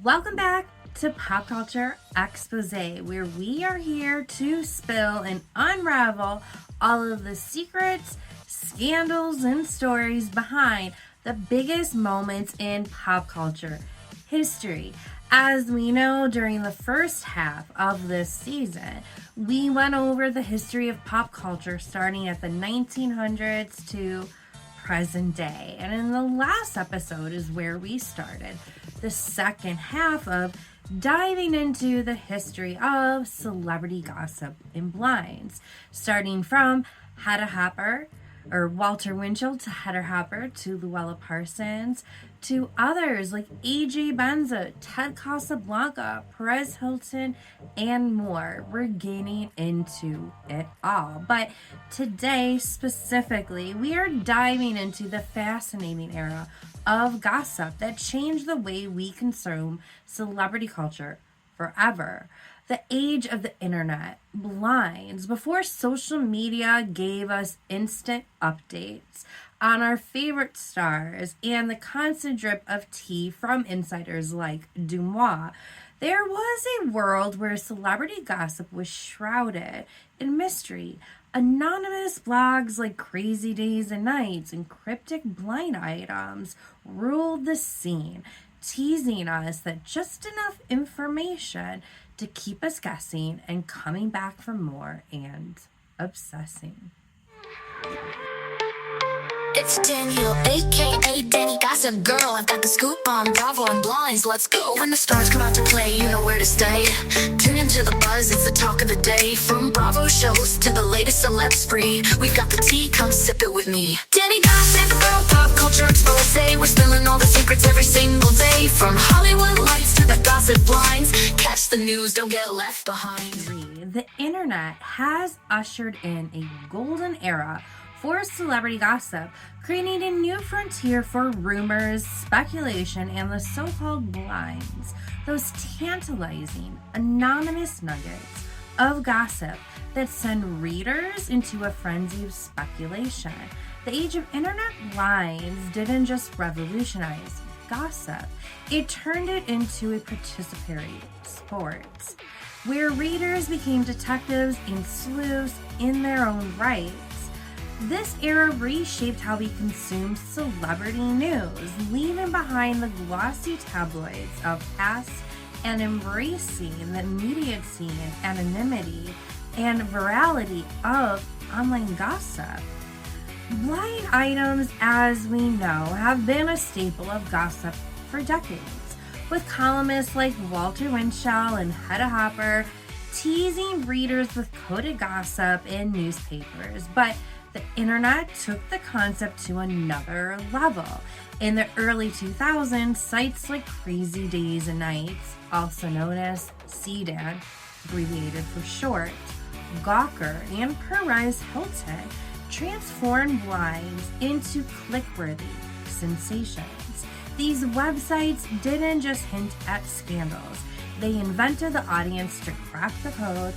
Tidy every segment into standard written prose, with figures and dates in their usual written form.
Welcome back to Pop Culture Exposé, where we are here to spill and unravel all of the secrets, scandals, and stories behind the biggest moments in pop culture history. As we know, during the first half of this season, we went over the history of pop culture starting at the 1900s to present day. And in the last episode is where we started the second half of diving into the history of celebrity gossip in Bynes, starting from Hedda Hopper, or Walter Winchell, to Hedda Hopper, to Luella Parsons, to others like AJ Benza, Ted Casablanca, Perez Hilton, and more. We're getting into it all. But today, specifically, we are diving into the fascinating era of gossip that changed the way we consume celebrity culture forever. The age of the internet, Bynes, before social media gave us instant updates on our favorite stars and the constant drip of tea from insiders like Dumois, there was a world where celebrity gossip was shrouded in mystery. Anonymous blogs like Crazy Days and Nights and cryptic blind items ruled the scene, teasing us that just enough information to keep us guessing and coming back for more and obsessing. It's Daniel, aka Danny Gossip Girl. I've got the scoop on Bravo and Bynes. Let's go. When the stars come out to play, you know where to stay. Tune into the buzz, it's the talk of the day. From Bravo shows to the latest celeb spree, we've got the tea, come sip it with me. Danny Gossip Girl, Pop Culture Exposé. We're spilling all the secrets every single day. From Hollywood lights to the gossip Bynes, catch the news, don't get left behind. The internet has ushered in a golden era for celebrity gossip, creating a new frontier for rumors, speculation, and the so-called blinds, those tantalizing, anonymous nuggets of gossip that send readers into a frenzy of speculation. The age of internet blinds didn't just revolutionize gossip, it turned it into a participatory sport, where readers became detectives and sleuths in their own right. This era reshaped how we consumed celebrity news, leaving behind the glossy tabloids of past and embracing the immediacy and anonymity and virality of online gossip. Blind items, as we know, have been a staple of gossip for decades, with columnists like Walter Winchell and Hedda Hopper teasing readers with coded gossip in newspapers. But the internet took the concept to another level. In the early 2000s, sites like Crazy Days and Nights, also known as CDAN, abbreviated for short, Gawker, and Perez Hilton transformed Bynes into click-worthy sensations. These websites didn't just hint at scandals. They invented the audience to crack the code,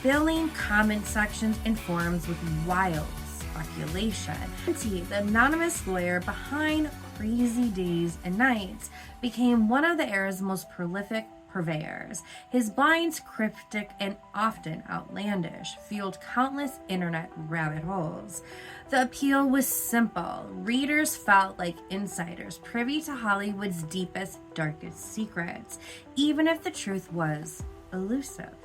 filling comment sections and forums with wild speculation. The anonymous lawyer behind Crazy Days and Nights became one of the era's most prolific purveyors. His Bynes, cryptic and often outlandish, fueled countless internet rabbit holes. The appeal was simple. Readers felt like insiders privy to Hollywood's deepest, darkest secrets, even if the truth was elusive.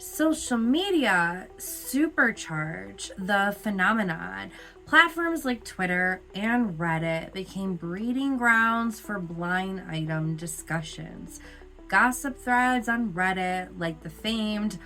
Social media supercharged the phenomenon. Platforms like Twitter and Reddit became breeding grounds for blind item discussions. Gossip threads on Reddit, like the famed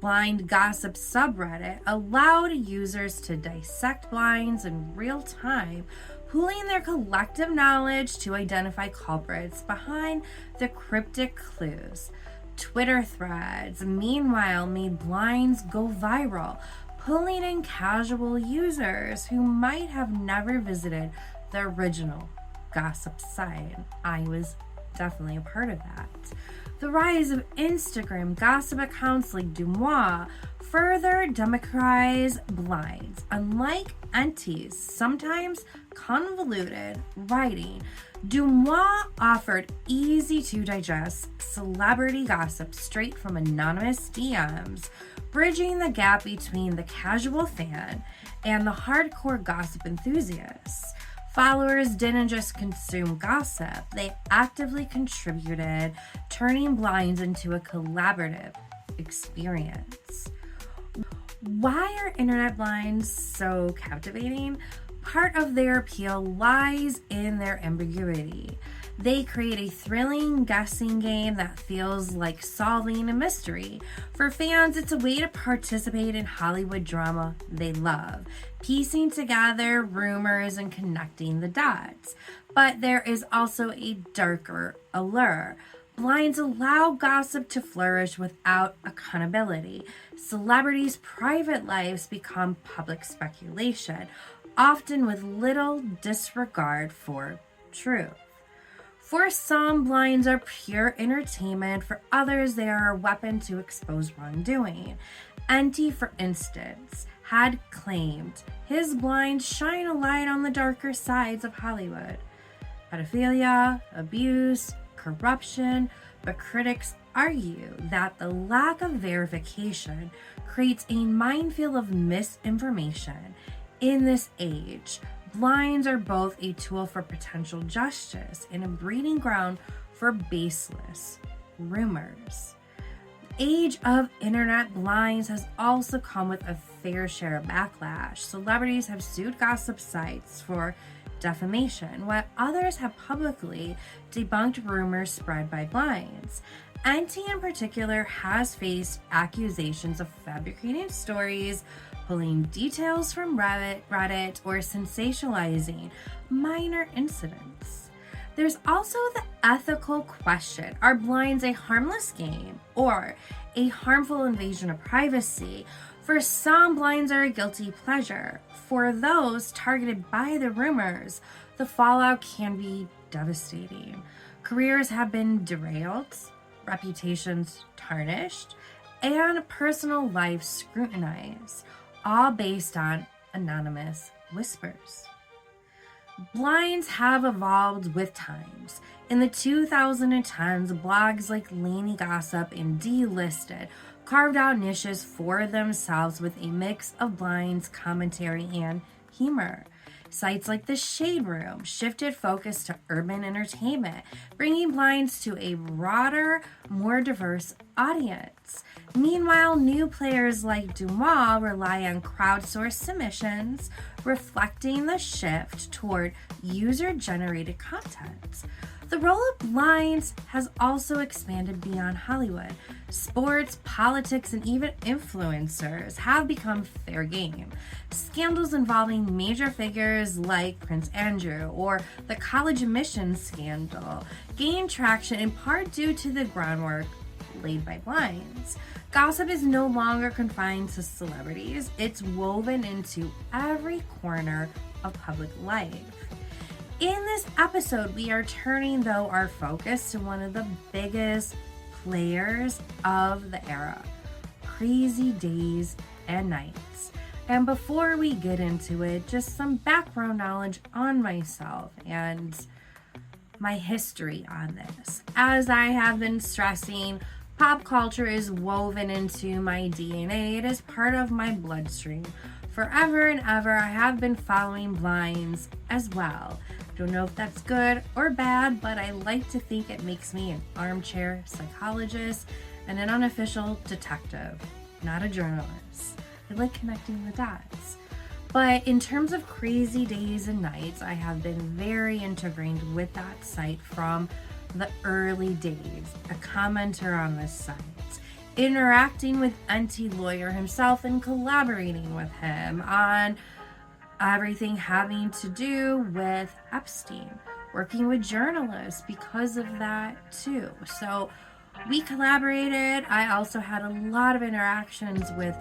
Blind Gossip subreddit, allowed users to dissect blinds in real time, pooling their collective knowledge to identify culprits behind the cryptic clues. Twitter threads, meanwhile, made blinds go viral, pulling in casual users who might have never visited the original gossip site. I was definitely a part of that. The rise of Instagram gossip accounts like Dumois further democratize blinds. Unlike Enty's sometimes convoluted writing, Dumois offered easy to digest celebrity gossip straight from anonymous DMs, bridging the gap between the casual fan and the hardcore gossip enthusiasts. Followers didn't just consume gossip, they actively contributed, turning blinds into a collaborative experience. Why are internet blinds so captivating? Part of their appeal lies in their ambiguity. They create a thrilling guessing game that feels like solving a mystery. For fans, it's a way to participate in Hollywood drama they love, piecing together rumors and connecting the dots. But there is also a darker allure. Blinds allow gossip to flourish without accountability. Celebrities' private lives become public speculation, often with little disregard for truth. For some, blinds are pure entertainment. For others, they are a weapon to expose wrongdoing. Enty, for instance, had claimed his blinds shine a light on the darker sides of Hollywood. Pedophilia, abuse, corruption, but critics argue that the lack of verification creates a minefield of misinformation. In this age, blinds are both a tool for potential justice and a breeding ground for baseless rumors. The age of internet blinds has also come with a fair share of backlash. Celebrities have sued gossip sites for defamation, while others have publicly debunked rumors spread by blinds. Enty in particular has faced accusations of fabricating stories, pulling details from Reddit, or sensationalizing minor incidents. There's also the ethical question: are blinds a harmless game or a harmful invasion of privacy? For some, blinds are a guilty pleasure. For those targeted by the rumors, the fallout can be devastating. Careers have been derailed, reputations tarnished, and personal life scrutinized, all based on anonymous whispers. Blinds have evolved with times. In the 2010s, blogs like Lainey Gossip and D-Listed carved out niches for themselves with a mix of blinds, commentary, and humor. Sites like The Shade Room shifted focus to urban entertainment, bringing blinds to a broader, more diverse audience. Meanwhile, new players like Dumois rely on crowdsourced submissions, reflecting the shift toward user-generated content. The role of blinds has also expanded beyond Hollywood. Sports, politics, and even influencers have become fair game. Scandals involving major figures like Prince Andrew or the college admissions scandal gain traction in part due to the groundwork laid by blinds. Gossip is no longer confined to celebrities. It's woven into every corner of public life. In this episode, we are turning, though, our focus to one of the biggest players of the era, Crazy Days and Nights. And before we get into it, just some background knowledge on myself and my history on this. As I have been stressing, pop culture is woven into my DNA. It is part of my bloodstream. Forever and ever, I have been following blinds as well. Don't know if that's good or bad, but I like to think it makes me an armchair psychologist and an unofficial detective, not a journalist. I like connecting the dots. But in terms of Crazy Days and Nights, I have been very integrated with that site from the early days, a commenter on this site, interacting with Enty Lawyer himself and collaborating with him on everything having to do with Epstein, working with journalists because of that too. So we collaborated. I also had a lot of interactions with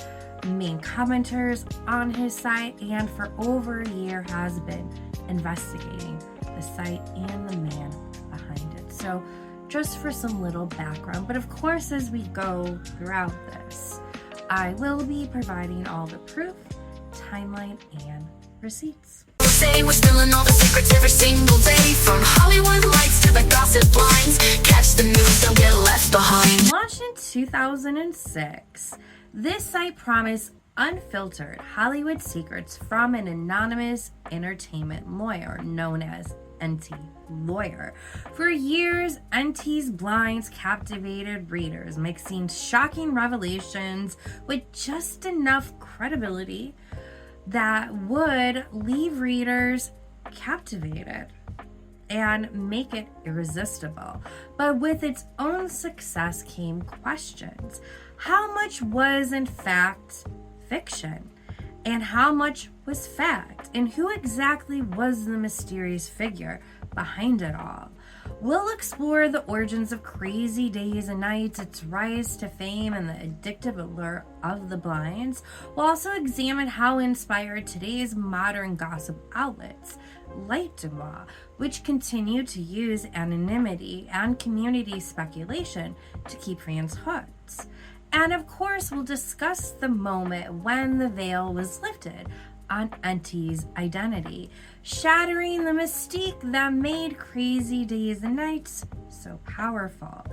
main commenters on his site, and for over a year has been investigating the site and the man behind it. So just for some little background. But of course, as we go throughout this, I will be providing all the proof, timeline, and receipts. Say we're spilling all the secrets every single day, from Hollywood lights to the gossip blinds. Catch the news, don't get left behind. Launched in 2006, this site promised unfiltered Hollywood secrets from an anonymous entertainment lawyer known as NT Lawyer. For years, NT's blinds captivated readers, mixing shocking revelations with just enough credibility that would leave readers captivated and make it irresistible. But with its own success came questions. How much was in fact fiction? And how much was fact? And who exactly was the mysterious figure behind it all? We'll explore the origins of Crazy Days and Nights, its rise to fame, and the addictive allure of the blinds. We'll also examine how inspired today's modern gossip outlets, like Deuxmoi, which continue to use anonymity and community speculation to keep fans hooked. And of course, we'll discuss the moment when the veil was lifted on NT's identity, shattering the mystique that made Crazy Days and Nights so powerful.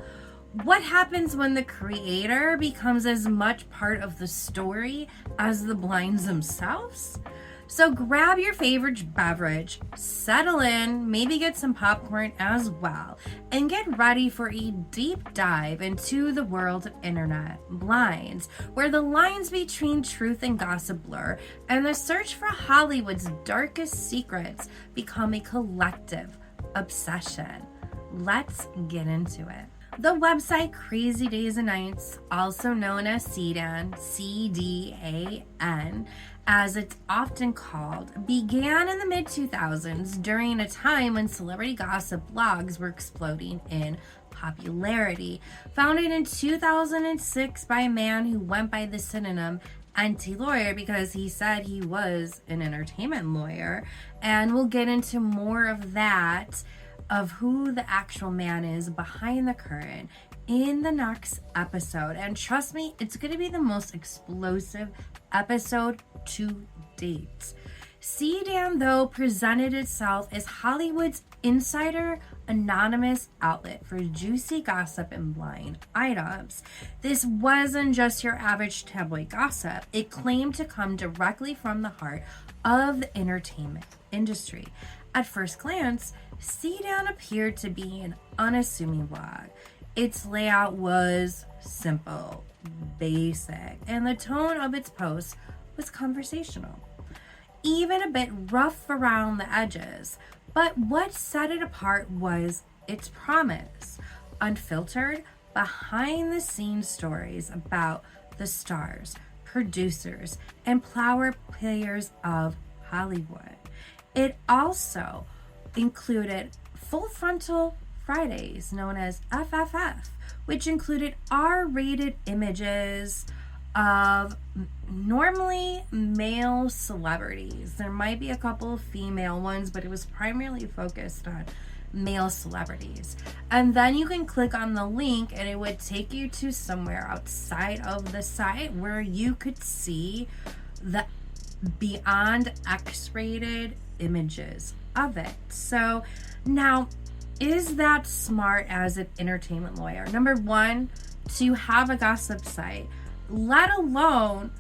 What happens when the creator becomes as much part of the story as the blinds themselves? So grab your favorite beverage, settle in, maybe get some popcorn as well, and get ready for a deep dive into the world of internet blinds, where the lines between truth and gossip blur, and the search for Hollywood's darkest secrets become a collective obsession. Let's get into it. The website Crazy Days and Nights, also known as CDAN, CDAN, as it's often called, began in the mid-2000s during a time when celebrity gossip blogs were exploding in popularity. Founded in 2006 by a man who went by the synonym NT Lawyer because he said he was an entertainment lawyer, and we'll get into more of that, of who the actual man is behind the curtain in the next episode. And trust me, it's going to be the most explosive episode to date. CDAN, though, presented itself as Hollywood's insider anonymous outlet for juicy gossip and blind items. This wasn't just your average tabloid gossip. It claimed to come directly from the heart of the entertainment industry. At first glance, CDAN appeared to be an unassuming blog. Its layout was simple, basic, and the tone of its posts was conversational, even a bit rough around the edges. But what set it apart was its promise: unfiltered, behind-the-scenes stories about the stars, producers, and power players of Hollywood. It also included Full Frontal Fridays, known as FFF, which included R-rated images of normally male celebrities. There might be a couple of female ones, but it was primarily focused on male celebrities. And then you can click on the link and it would take you to somewhere outside of the site where you could see the beyond X-rated images of it. So now, is that smart as an entertainment lawyer? Number one, to have a gossip site, let alone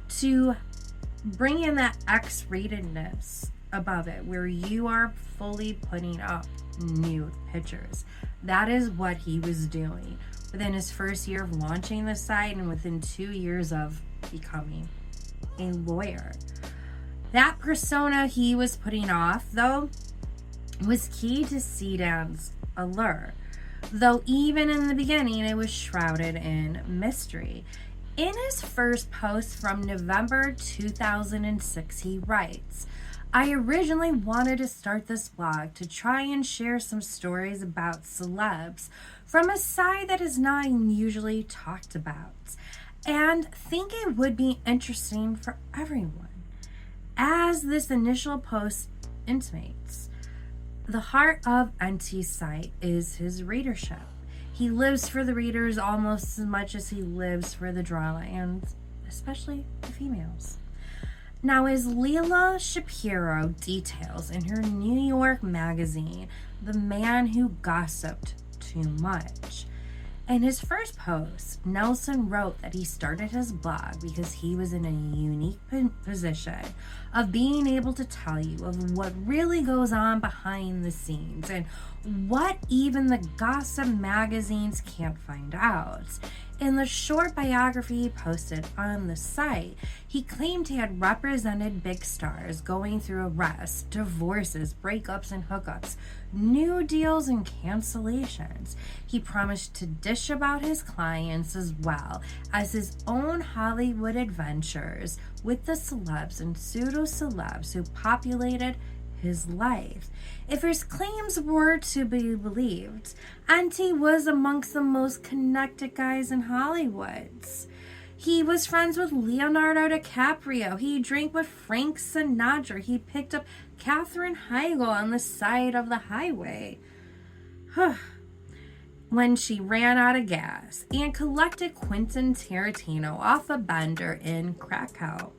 to bring in that X-ratedness above it, where you are fully putting up nude pictures. That is what he was doing within his first year of launching the site and within 2 years of becoming a lawyer. That persona he was putting off, though, was key to CDAN's allure, though even in the beginning it was shrouded in mystery. In his first post from November 2006, he writes, "I originally wanted to start this blog to try and share some stories about celebs from a side that is not usually talked about, and think it would be interesting for everyone." As this initial post intimates, the heart of NT's site is his readership. He lives for the readers almost as much as he lives for the drama, and especially the females. Now, as Leila Shapiro details in her New York magazine, The Man Who Gossiped Too Much, in his first post, Nelson wrote that he started his blog because he was in a unique position of being able to tell you of what really goes on behind the scenes and what even the gossip magazines can't find out. In the short biography he posted on the site, he claimed he had represented big stars going through arrests, divorces, breakups, and hookups, new deals, and cancellations. He promised to dish about his clients as well as his own Hollywood adventures with the celebs and pseudo-celebs who populated his life. If his claims were to be believed, Auntie was amongst the most connected guys in Hollywood. He was friends with Leonardo DiCaprio. He drank with Frank Sinatra. He picked up Katherine Heigl on the side of the highway when she ran out of gas, and collected Quentin Tarantino off a bender in Krakow.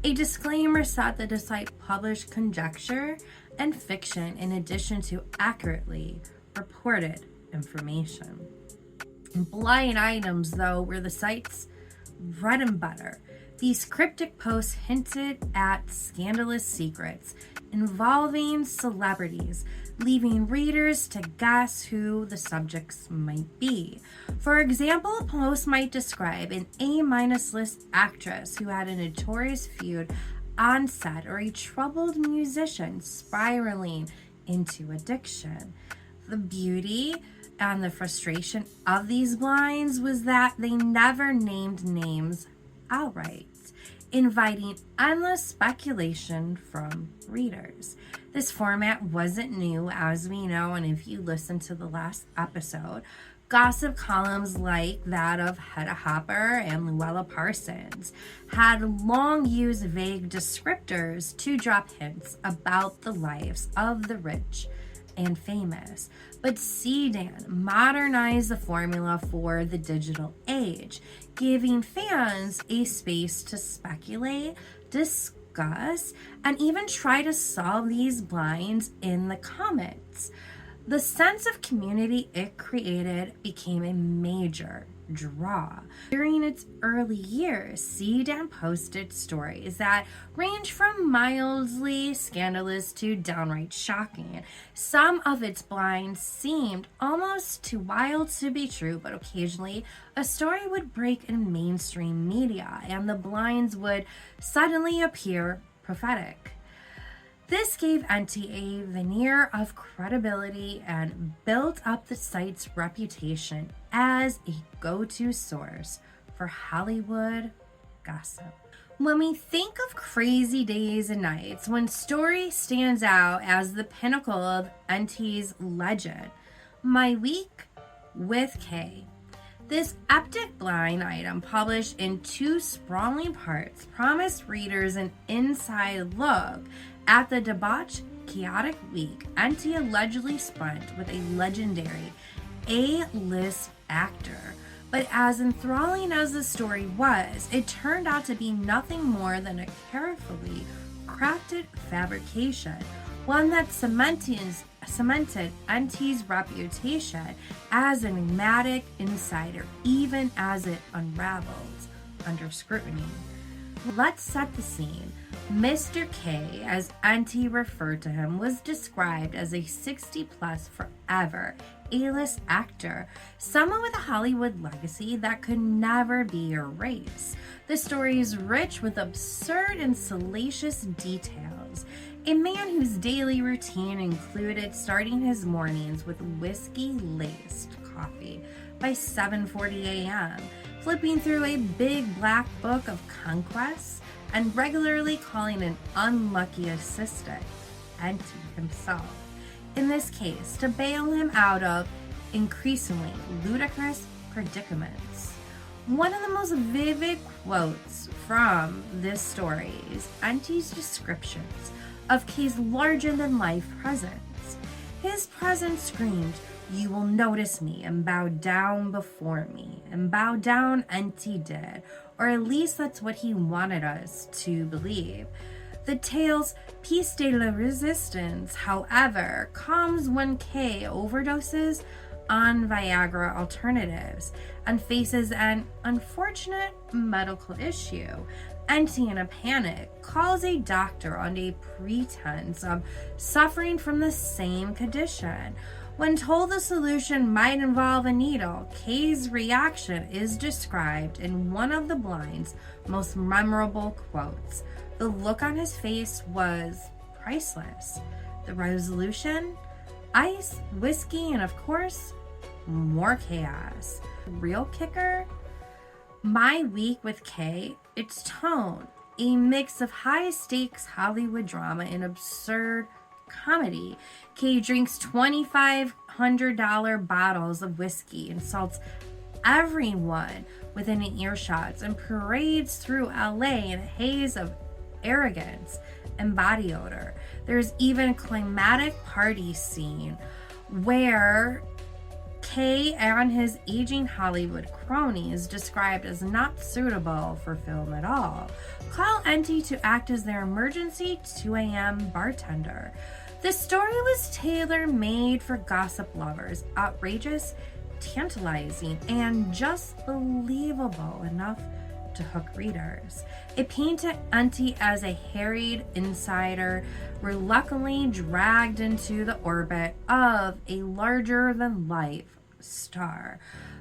A disclaimer said that the site published conjecture and fiction in addition to accurately reported information. Blind items, though, were the site's bread and butter. These cryptic posts hinted at scandalous secrets involving celebrities, leaving readers to guess who the subjects might be. For example, a post might describe an A-list actress who had a notorious feud on set, or a troubled musician spiraling into addiction. The beauty and the frustration of these blinds was that they never named names outright, inviting endless speculation from readers. This format wasn't new, as we know, and if you listen to the last episode, gossip columns like that of Hedda Hopper and Luella Parsons had long used vague descriptors to drop hints about the lives of the rich and famous. But CDAN modernized the formula for the digital age, giving fans a space to speculate, discuss, and even try to solve these blinds in the comments. The sense of community it created became a major draw. During its early years, CDAN posted stories that range from mildly scandalous to downright shocking. Some of its blinds seemed almost too wild to be true, but occasionally a story would break in mainstream media and the blinds would suddenly appear prophetic. This gave Auntie a veneer of credibility and built up the site's reputation as a go-to source for Hollywood gossip. When we think of crazy days and nights, when story stands out as the pinnacle of Auntie's legend, My Week with Kay. This epic blind item, published in 2 sprawling parts, promised readers an inside look at the debauched, chaotic week Auntie allegedly spent with a legendary A-list actor. But as enthralling as the story was, it turned out to be nothing more than a carefully crafted fabrication, one that cemented Auntie's reputation as an enigmatic insider, even as it unraveled under scrutiny. Let's set the scene. Mr. K, as Auntie referred to him, was described as a 60-plus forever A-list actor, someone with a Hollywood legacy that could never be erased. The story is rich with absurd and salacious details. A man whose daily routine included starting his mornings with whiskey-laced coffee by 7:40 a.m., flipping through a big black book of conquests, and regularly calling an unlucky assistant, Auntie himself, in this case, to bail him out of increasingly ludicrous predicaments. One of the most vivid quotes from this story is Auntie's descriptions of Kay's larger-than-life presence. His presence screamed You will notice me and bow down before me. And bow down Enty did, or at least that's what he wanted us to believe. The tale's piece de la resistance, however, comes when Kay overdoses on Viagra alternatives and faces an unfortunate medical issue. Enty, in a panic, calls a doctor on a pretense of suffering from the same condition. When told the solution might involve a needle, Kay's reaction is described in one of the Blind's most memorable quotes. The look on his face was priceless. The resolution? Ice, whiskey, and of course, more chaos. Real kicker? My week with Kay, its tone, a mix of high-stakes Hollywood drama and absurd comedy. Kay drinks $2,500 bottles of whiskey, insults everyone within an earshot, and parades through LA in a haze of arrogance and body odor. There's even a climatic party scene where Kay and his aging Hollywood crony is described as not suitable for film at all. Call Enty to act as their emergency 2 a.m. bartender. The story was tailor-made for gossip lovers, outrageous, tantalizing, and just believable enough to hook readers. It painted Enty as a harried insider, reluctantly dragged into the orbit of a larger-than-life star.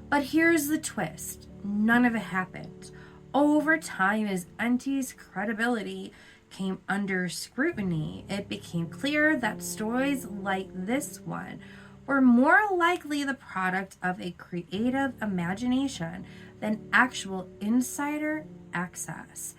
But here's the twist. None of it happened. Over time, as Enty's credibility came under scrutiny, it became clear that stories like this one were more likely the product of a creative imagination than actual insider access.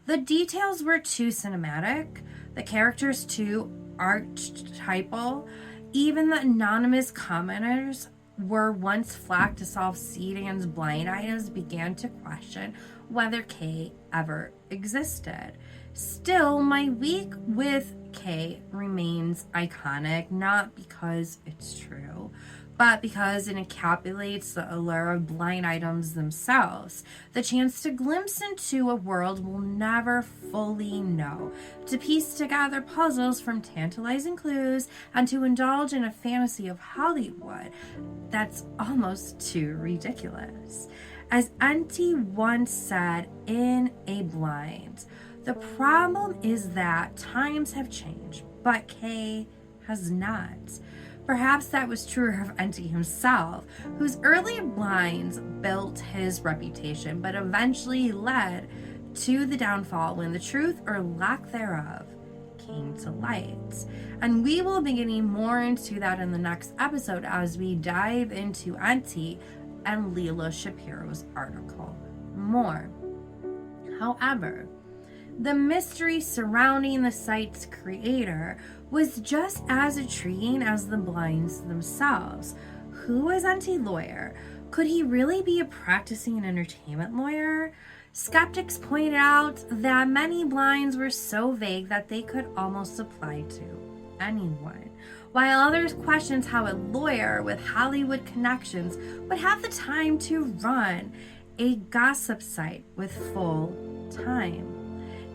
The details were too cinematic, the characters too archetypal. Even the anonymous commenters were once flocked to solve CDAN's blind items began to question whether Kay ever existed. Still, my week with Kay remains iconic, not because it's true, but because it encapsulates the allure of blind items themselves. The chance to glimpse into a world we'll never fully know, to piece together puzzles from tantalizing clues, and to indulge in a fantasy of Hollywood that's almost too ridiculous. As Enty once said in A Blind, the problem is that times have changed, but Kay has not. Perhaps that was true of Enty himself, whose early blinds built his reputation, but eventually led to the downfall when the truth or lack thereof came to light. And we will be getting more into that in the next episode as we dive into Enty and Leela Shapiro's article more. However, the mystery surrounding the site's creator was just as intriguing as the blinds themselves. Who was Enty Lawyer? Could he really be a practicing entertainment lawyer? Skeptics pointed out that many blinds were so vague that they could almost apply to anyone, while others questioned how a lawyer with Hollywood connections would have the time to run a gossip site with full time.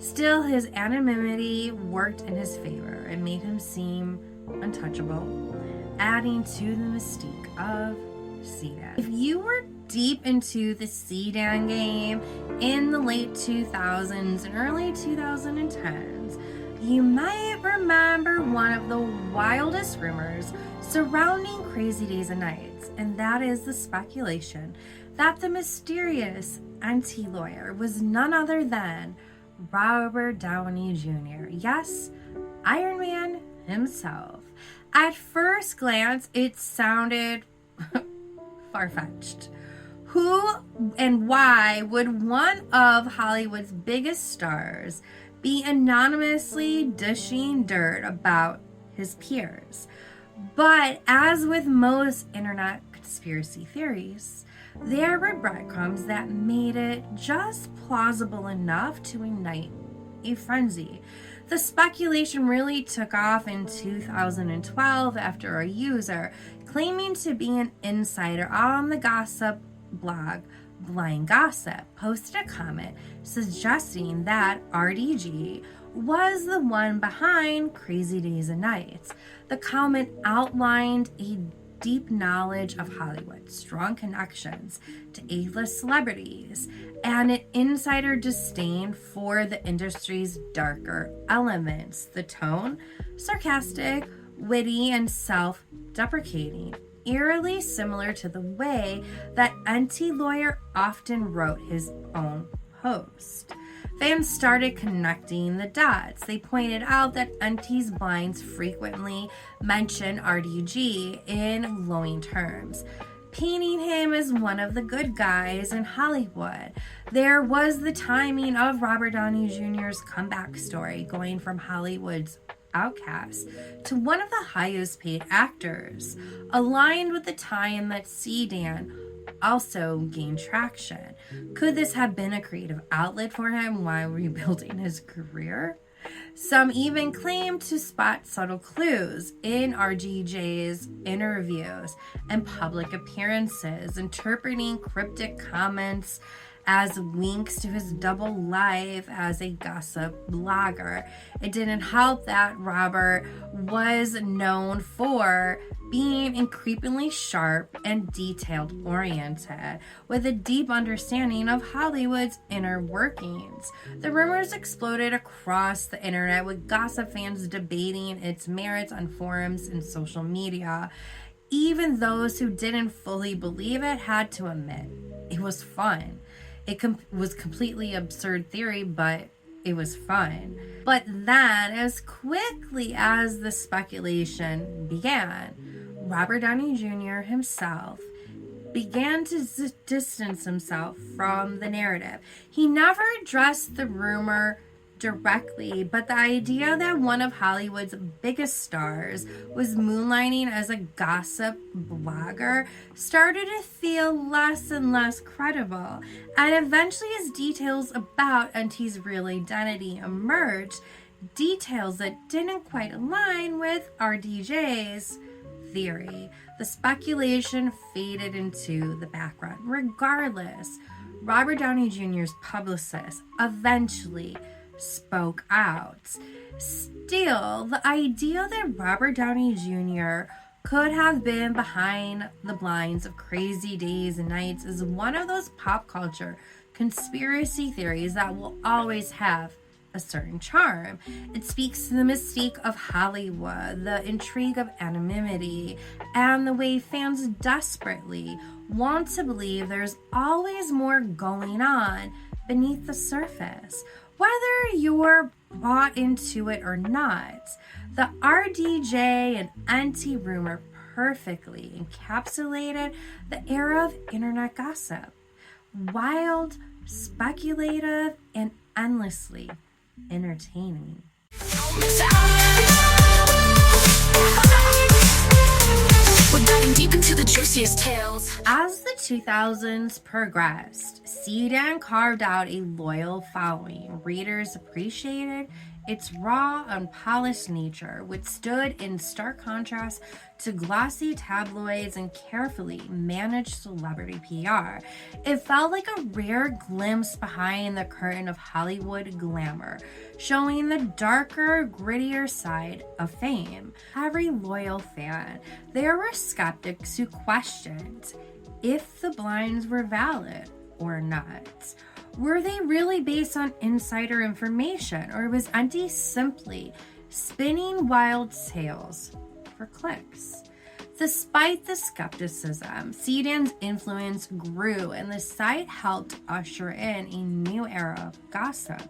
Still, his anonymity worked in his favor and made him seem untouchable, adding to the mystique of CDAN. If you were deep into the CDAN game in the late 2000s and early 2010s, you might remember one of the wildest rumors surrounding Crazy Days and Nights, and that is the speculation that the mysterious Enty Lawyer was none other than Robert Downey Jr. Yes, Iron Man himself. At first glance, it sounded far-fetched. Who and why would one of Hollywood's biggest stars be anonymously dishing dirt about his peers? But as with most internet conspiracy theories, there were breadcrumbs that made it just plausible enough to ignite a frenzy. The speculation really took off in 2012 after a user claiming to be an insider on the gossip blog Blind Gossip, posted a comment suggesting that RDG was the one behind Crazy Days and Nights. The comment outlined a deep knowledge of Hollywood, strong connections to A-list celebrities, and an insider disdain for the industry's darker elements. The tone, sarcastic, witty, and self-deprecating, eerily similar to the way that NT Lawyer often wrote his own post. Fans started connecting the dots. They pointed out that NT's blinds frequently mention RDG in glowing terms, painting him as one of the good guys in Hollywood. There was the timing of Robert Downey Jr.'s comeback story, going from Hollywood's outcast to one of the highest paid actors, aligned with the time that CDAN also gained traction. Could this have been a creative outlet for him while rebuilding his career? Some even claim to spot subtle clues in RDJ's interviews and public appearances, interpreting cryptic comments as winks to his double life as a gossip blogger. It didn't help that Robert was known for being increasingly sharp and detailed-oriented, with a deep understanding of Hollywood's inner workings. The rumors exploded across the internet, with gossip fans debating its merits on forums and social media. Even those who didn't fully believe it had to admit it was fun. It was completely absurd theory, but it was fun. But then, as quickly as the speculation began, Robert Downey Jr. himself began to distance himself from the narrative. He never addressed the rumor directly, but the idea that one of Hollywood's biggest stars was moonlighting as a gossip blogger started to feel less and less credible. And eventually, as details about NT's real identity emerged, details that didn't quite align with RDJ's theory, the speculation faded into the background. Regardless, Robert Downey Jr.'s publicist eventually spoke out. Still, the idea that Robert Downey Jr. could have been behind the blinds of Crazy Days and Nights is one of those pop culture conspiracy theories that will always have a certain charm. It speaks to the mystique of Hollywood, the intrigue of anonymity, and the way fans desperately want to believe there's always more going on beneath the surface. Whether you're bought into it or not, the RDJ and NT rumor perfectly encapsulated the era of internet gossip. Wild, speculative, and endlessly entertaining. We're diving deep into the juiciest tales. As the 2000s progressed, CDAN carved out a loyal following. Readers appreciated its raw, unpolished nature, which stood in stark contrast to glossy tabloids and carefully managed celebrity PR. It felt like a rare glimpse behind the curtain of Hollywood glamour, showing the darker, grittier side of fame. Every loyal fan, there were skeptics who questioned if the blinds were valid or not. Were they really based on insider information, or was NT simply spinning wild tales for clicks? Despite the skepticism, CDAN's influence grew, and the site helped usher in a new era of gossip,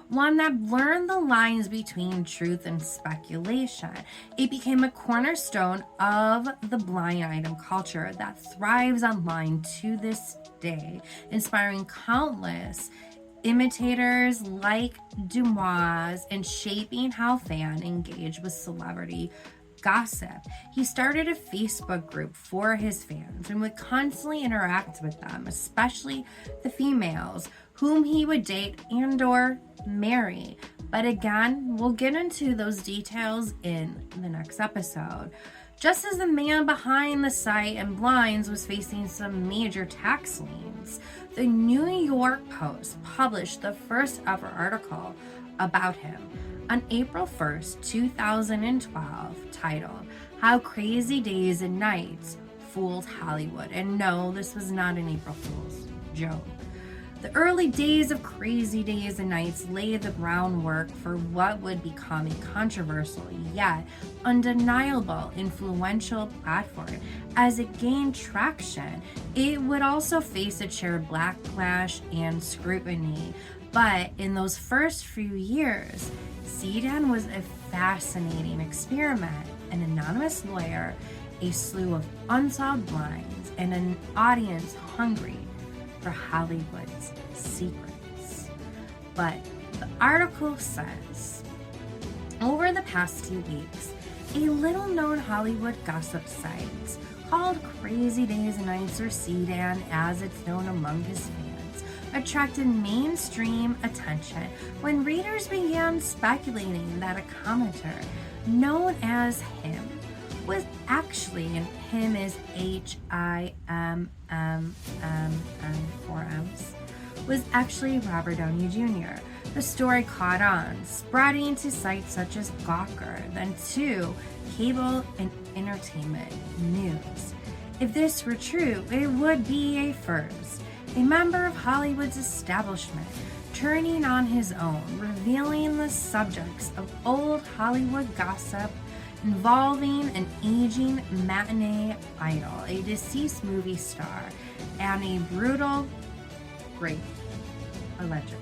one that blurred the lines between truth and speculation. It became a cornerstone of the blind item culture that thrives online to this day, inspiring countless imitators like Dumas and shaping how fans engage with celebrity gossip. He started a Facebook group for his fans and would constantly interact with them, especially the females whom he would date and or marry. But again, we'll get into those details in the next episode. just as the man behind the site and Bynes was facing some major tax liens. The New York Post published the first ever article about him on April 1st, 2012, titled "How Crazy Days and Nights Fooled Hollywood." And no, this was not an April Fool's joke. The early days of Crazy Days and Nights laid the groundwork for what would become a controversial yet undeniable influential platform. As it gained traction, it would also face its share of backlash and scrutiny. But in those first few years, CDAN was a fascinating experiment, an anonymous lawyer, a slew of unsolved blinds, and an audience hungry for Hollywood's secrets. But the article says, over the past 2 weeks, a little-known Hollywood gossip site called Crazy Days and Nights, or CDAN as it's known among his fans, attracted mainstream attention when readers began speculating that a commenter known as him was actually, and him is HIMMM, 4 M's, was actually Robert Downey Jr. The story caught on, spreading to sites such as Gawker, then to cable and entertainment news. If this were true, it would be a first. A member of Hollywood's establishment turning on his own, revealing the subjects of old Hollywood gossip involving an aging matinee idol, a deceased movie star, and a brutal rape, allegedly.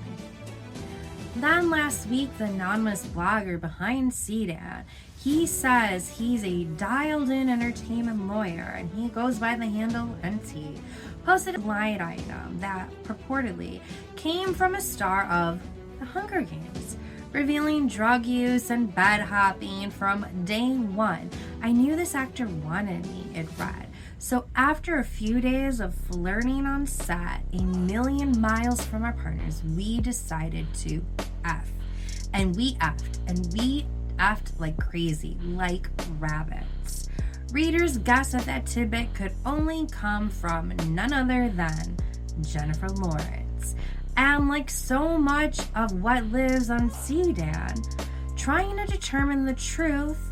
Then last week, the anonymous blogger behind CDAN, he says he's a dialed-in entertainment lawyer, and he goes by the handle NT, posted a blind item that purportedly came from a star of The Hunger Games, revealing drug use and bed hopping from day one. "I knew this actor wanted me," it read. "So after a few days of flirting on set, a million miles from our partners, we decided to F. And we effed like crazy, like rabbits." Readers guessed that tidbit could only come from none other than Jennifer Lawrence. And like so much of what lives on CDAN, trying to determine the truth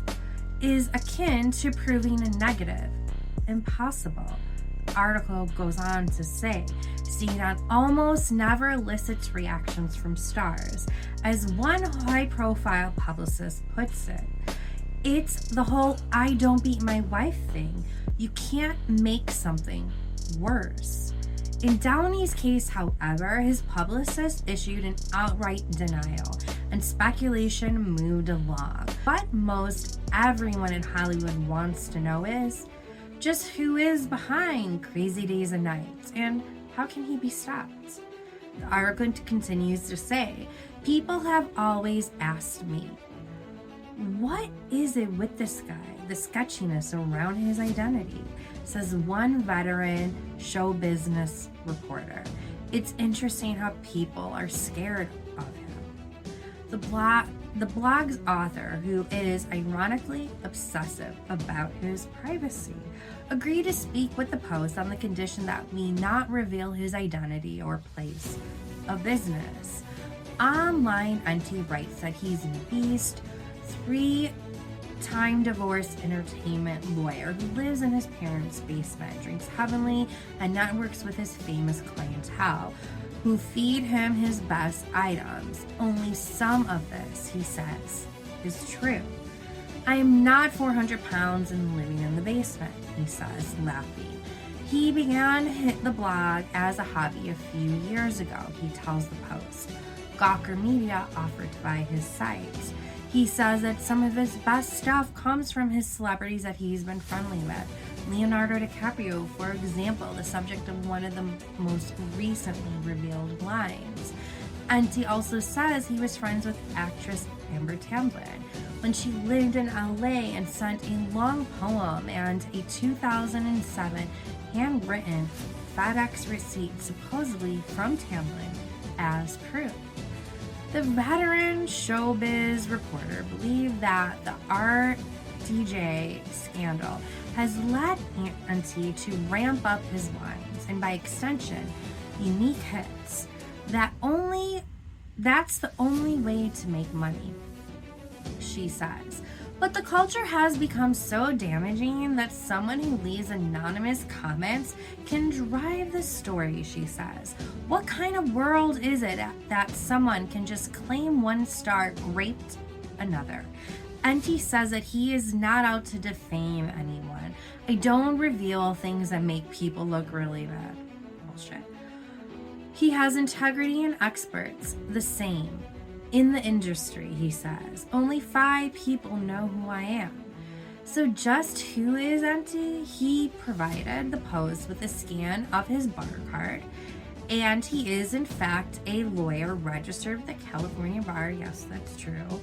is akin to proving a negative. Impossible. The article goes on to say, CDAN almost never elicits reactions from stars. As one high-profile publicist puts it, it's the whole "I don't beat my wife" thing. You can't make something worse. In Downey's case, however, his publicist issued an outright denial, and speculation moved along. What most everyone in Hollywood wants to know is just who is behind Crazy Days and Nights, and how can he be stopped? The article continues to say, "People have always asked me, what is it with this guy? The sketchiness around his identity," says one veteran show business reporter. "It's interesting how people are scared of him." The blog's author, who is ironically obsessive about his privacy, agreed to speak with the Post on the condition that we not reveal his identity or place of business. Online NT writes that he's a beast, 3-time divorced entertainment lawyer who lives in his parents' basement, drinks heavily, and networks with his famous clientele, who feed him his best items. Only some of this, he says, is true. "I am not 400 pounds and living in the basement," he says, laughing. He began the blog as a hobby a few years ago, he tells the Post. Gawker Media offered to buy his site. He says that some of his best stuff comes from his celebrities that he's been friendly with. Leonardo DiCaprio, for example, the subject of one of the most recently revealed lines. And he also says he was friends with actress Amber Tamblyn when she lived in LA, and sent a long poem and a 2007 handwritten FedEx receipt supposedly from Tamblyn as proof. The veteran showbiz reporter believed that the art DJ scandal has led Auntie to ramp up his lines and by extension, unique hits. That's the only way to make money, she says. But the culture has become so damaging that someone who leaves anonymous comments can drive the story, she says. What kind of world is it that someone can just claim one star raped another? Auntie says that he is not out to defame anyone. I don't reveal things that make people look really bad. Bullshit. He has integrity and experts, the same. In the industry, he says, only 5 people know who I am. So just who is Auntie? He provided the post with a scan of his bar card, and he is in fact a lawyer registered with the California bar. Yes, that's true.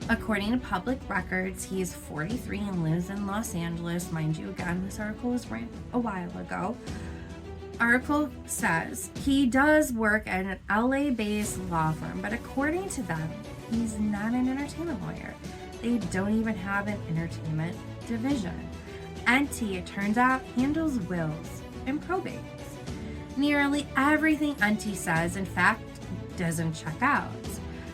According to public records, he is 43 and lives in Los Angeles. Mind you, again, this article was written a while ago. Article says he does work at an LA-based law firm, but according to them, he's not an entertainment lawyer. They don't even have an entertainment division. Auntie, it turns out, handles wills and probates. Nearly everything Auntie says, in fact, doesn't check out.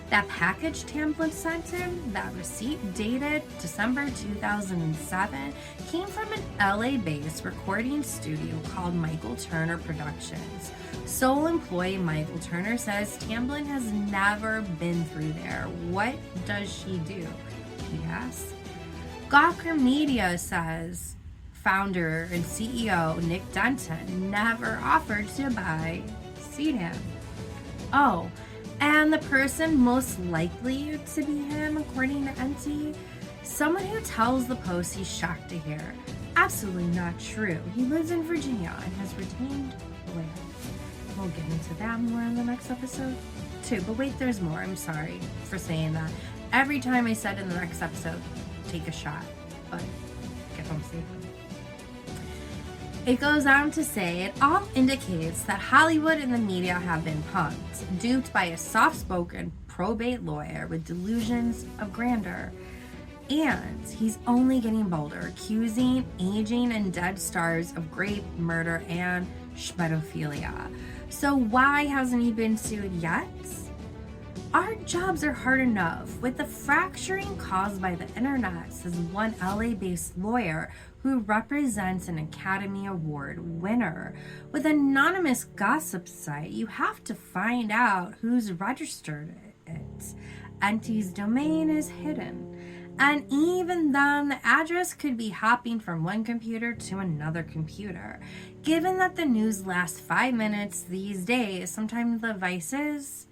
That package template sent him, that receipt dated December 2007, came from an LA-based recording studio called Michael Turner Productions. Sole employee Michael Turner says Tamblyn has never been through there. What does she do? He asks. Gawker Media says founder and CEO Nick Denton never offered to buy CDAN. Oh, and the person most likely to be him, according to Auntie, someone who tells the Post he's shocked to hear. Absolutely not true. He lives in Virginia and has retained land. We'll get into that more in the next episode, too. But wait, there's more. I'm sorry for saying that. Every time I said in the next episode, take a shot, but get home safely. It goes on to say, it all indicates that Hollywood and the media have been punked, duped by a soft-spoken probate lawyer with delusions of grandeur. And he's only getting bolder, accusing aging and dead stars of rape, murder, and schmedophilia. So why hasn't he been sued yet? Our jobs are hard enough with the fracturing caused by the internet, says one LA-based lawyer who represents an Academy Award winner. With an anonymous gossip site, you have to find out who's registered it. Auntie's domain is hidden. And even then, the address could be hopping from one computer to another computer. Given that the news lasts 5 minutes these days, sometimes the devices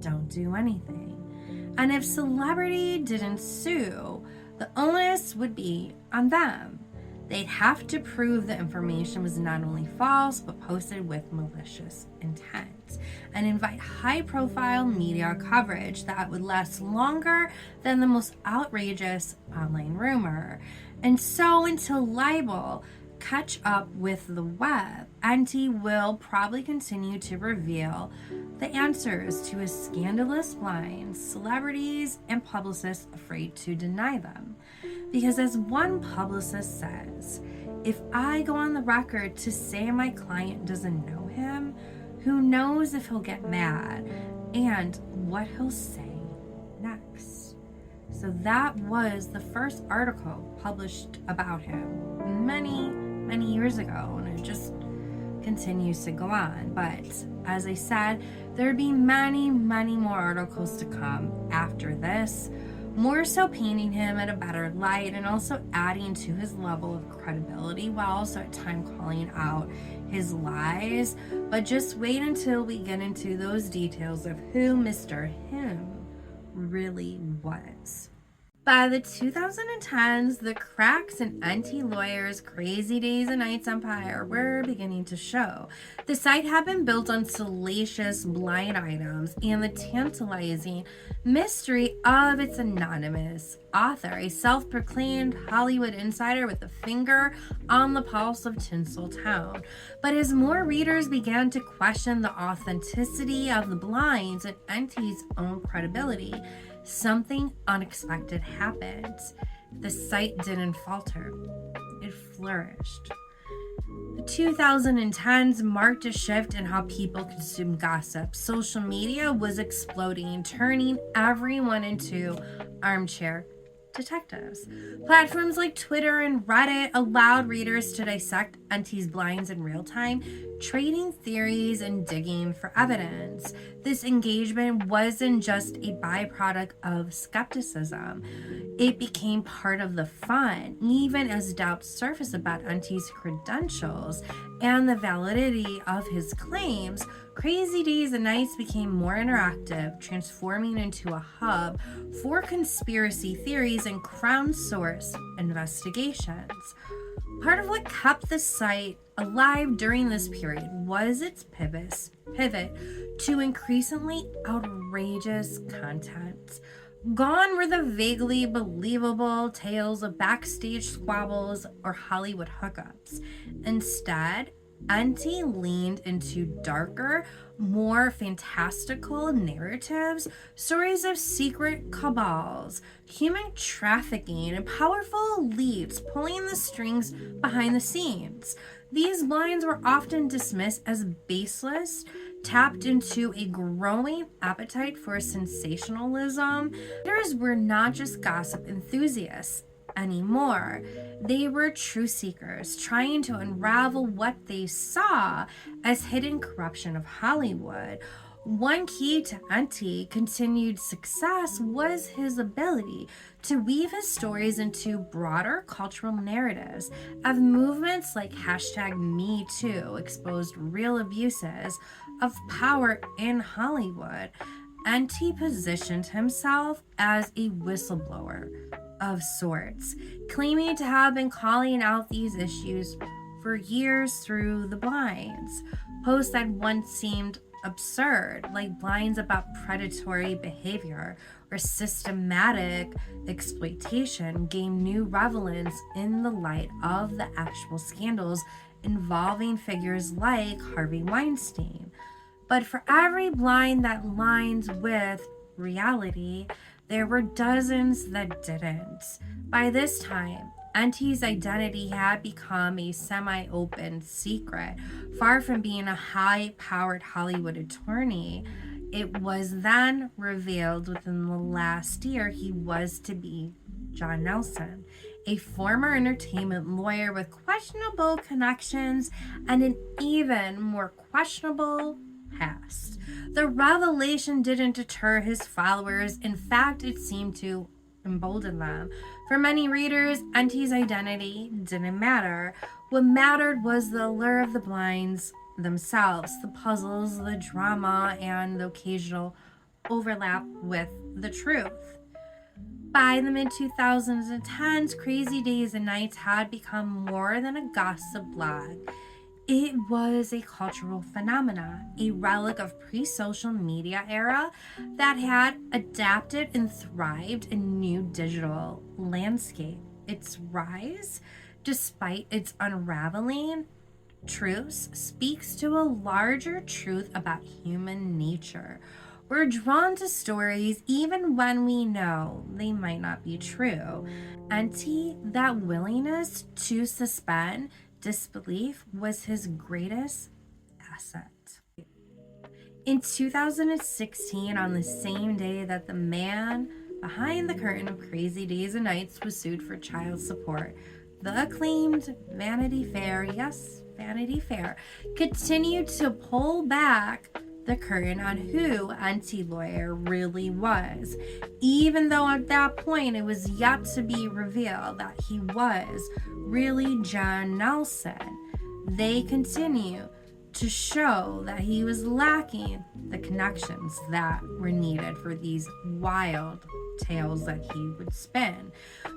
don't do anything. And if celebrity didn't sue, the onus would be on them. They'd have to prove the information was not only false, but posted with malicious intent, and invite high-profile media coverage that would last longer than the most outrageous online rumor. And so until libel catch up with the web, Auntie will probably continue to reveal the answers to his scandalous lines, celebrities and publicists afraid to deny them. Because as one publicist says, if I go on the record to say my client doesn't know him, who knows if he'll get mad and what he'll say next. So that was the first article published about him many years ago, and it just continues to go on. But as I said, there'd be many more articles to come after this, more so painting him at a better light and also adding to his level of credibility while also at times calling out his lies. But just wait until we get into those details of who Mr. Him really was. By the 2010s, the cracks in Auntie Lawyer's crazy days and nights empire were beginning to show. The site had been built on salacious blind items and the tantalizing mystery of its anonymous author, a self-proclaimed Hollywood insider with a finger on the pulse of Tinseltown. But as more readers began to question the authenticity of the blinds and Auntie's own credibility, something unexpected happened. the site didn't falter. It flourished. The 2010s marked a shift in how people consume gossip. Social media was exploding, turning everyone into armchair detectives. Platforms like Twitter and Reddit allowed readers to dissect Auntie's blinds in real time, trading theories and digging for evidence. This engagement wasn't just a byproduct of skepticism. It became part of the fun, even as doubts surfaced about Auntie's credentials and the validity of his claims. Crazy Days and Nights became more interactive, transforming into a hub for conspiracy theories and crowdsourced investigations. Part of what kept the site alive during this period was its pivot to increasingly outrageous content. Gone were the vaguely believable tales of backstage squabbles or Hollywood hookups. Instead, Auntie leaned into darker, more fantastical narratives, stories of secret cabals, human trafficking, and powerful elites pulling the strings behind the scenes. These blinds were often dismissed as baseless, tapped into a growing appetite for sensationalism. Readers were not just gossip enthusiasts anymore. They were truth seekers, trying to unravel what they saw as hidden corruption of Hollywood. One key to Auntie continued success was his ability to weave his stories into broader cultural narratives. As movements like #MeToo exposed real abuses of power in Hollywood, Auntie positioned himself as a whistleblower of sorts, claiming to have been calling out these issues for years through the blinds. Posts that once seemed absurd, like blinds about predatory behavior or systematic exploitation, gained new relevance in the light of the actual scandals involving figures like Harvey Weinstein. But for every blind that lines with reality, there were dozens that didn't. By this time, Auntie's identity had become a semi-open secret. Far from being a high-powered Hollywood attorney, it was then revealed within the last year he was to be John Nelson, a former entertainment lawyer with questionable connections and an even more questionable past. The revelation didn't deter his followers. In fact, it seemed to embolden them. For many readers, Auntie's identity didn't matter. What mattered was the allure of the blinds themselves, the puzzles, the drama, and the occasional overlap with the truth. By the mid-2010s, Crazy Days and Nights had become more than a gossip blog. It was a cultural phenomenon, a relic of pre-social media era that had adapted and thrived in a new digital landscape. Its rise, despite its unraveling truths, speaks to a larger truth about human nature. We're drawn to stories even when we know they might not be true. Auntie, that willingness to suspend disbelief was his greatest asset. In 2016, on the same day that the man behind the curtain of Crazy Days and Nights was sued for child support, the acclaimed Vanity Fair, yes, Vanity Fair, continued to pull back the curtain on who Auntie Lawyer really was, even though at that point it was yet to be revealed that he was really John Nelson. They continue to show that he was lacking the connections that were needed for these wild tales that he would spin.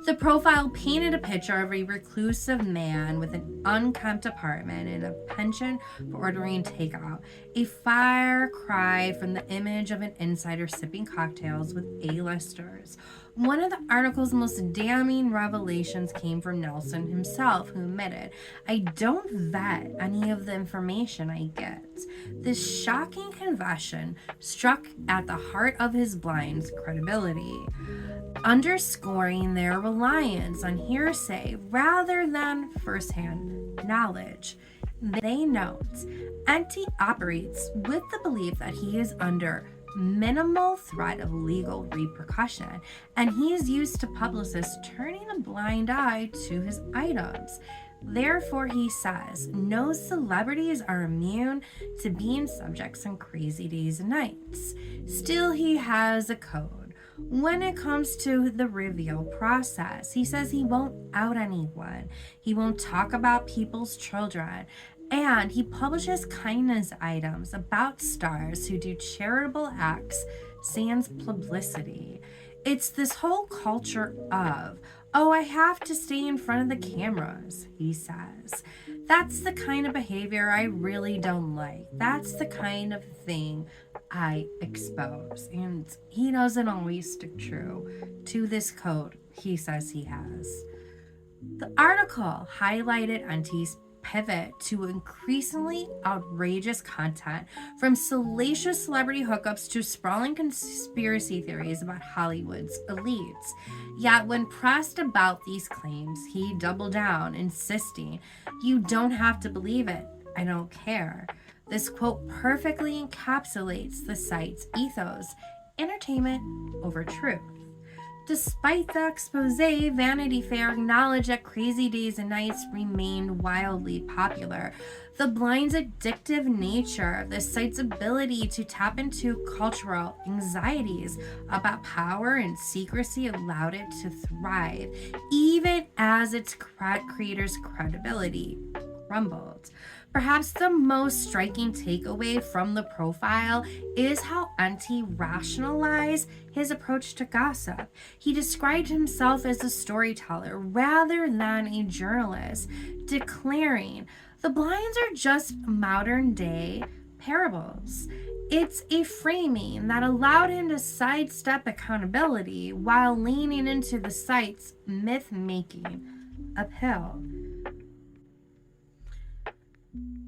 The profile painted a picture of a reclusive man with an unkempt apartment and a penchant for ordering takeout, a far cry from the image of an insider sipping cocktails with A-listers. One of the article's most damning revelations came from Nelson himself, who admitted, "I don't vet any of the information I get." This shocking confession struck at the heart of his Bynes' credibility, underscoring their reliance on hearsay rather than firsthand knowledge. They note, Enty operates with the belief that he is under minimal threat of legal repercussion, and he is used to publicists turning a blind eye to his items. Therefore, he says, no celebrities are immune to being subjects on crazy days and nights. Still, he has a code. When it comes to the reveal process, he says he won't out anyone. He won't talk about people's children. And he publishes kindness items about stars who do charitable acts sans publicity. It's this whole culture of, oh, I have to stay in front of the cameras, he says. That's the kind of behavior I really don't like. That's the kind of thing I expose. And he doesn't always stick true to this code he says he has. The article highlighted Enty's pivot to increasingly outrageous content, from salacious celebrity hookups to sprawling conspiracy theories about Hollywood's elites. Yet when pressed about these claims, he doubled down, insisting, "You don't have to believe it. I don't care." This quote perfectly encapsulates the site's ethos: entertainment over truth. Despite the expose, Vanity Fair acknowledged that Crazy Days and Nights remained wildly popular. The Bynes' addictive nature, the site's ability to tap into cultural anxieties about power and secrecy allowed it to thrive, even as its creators' credibility crumbled. Perhaps the most striking takeaway from the profile is how Enty rationalized his approach to gossip. He described himself as a storyteller rather than a journalist, declaring, "The Bynes are just modern day parables." It's a framing that allowed him to sidestep accountability while leaning into the site's myth-making appeal.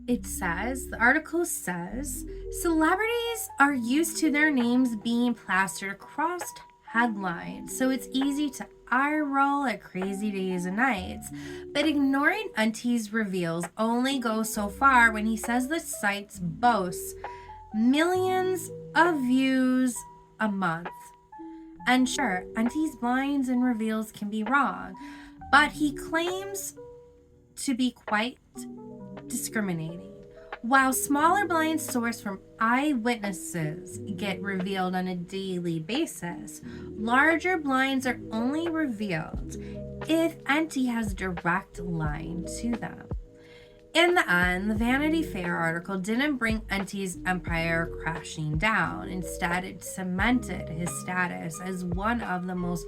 The article says, celebrities are used to their names being plastered across headlines, so it's easy to eye roll at Crazy Days and Nights. But ignoring Enty's reveals only goes so far when he says the site boasts millions of views a month. And sure, Enty's Bynes and reveals can be wrong, but he claims to be quite discriminating. While smaller Bynes sourced from eyewitnesses get revealed on a daily basis, larger Bynes are only revealed if Enty has a direct line to them. In the end, the Vanity Fair article didn't bring Enty's empire crashing down. Instead, it cemented his status as one of the most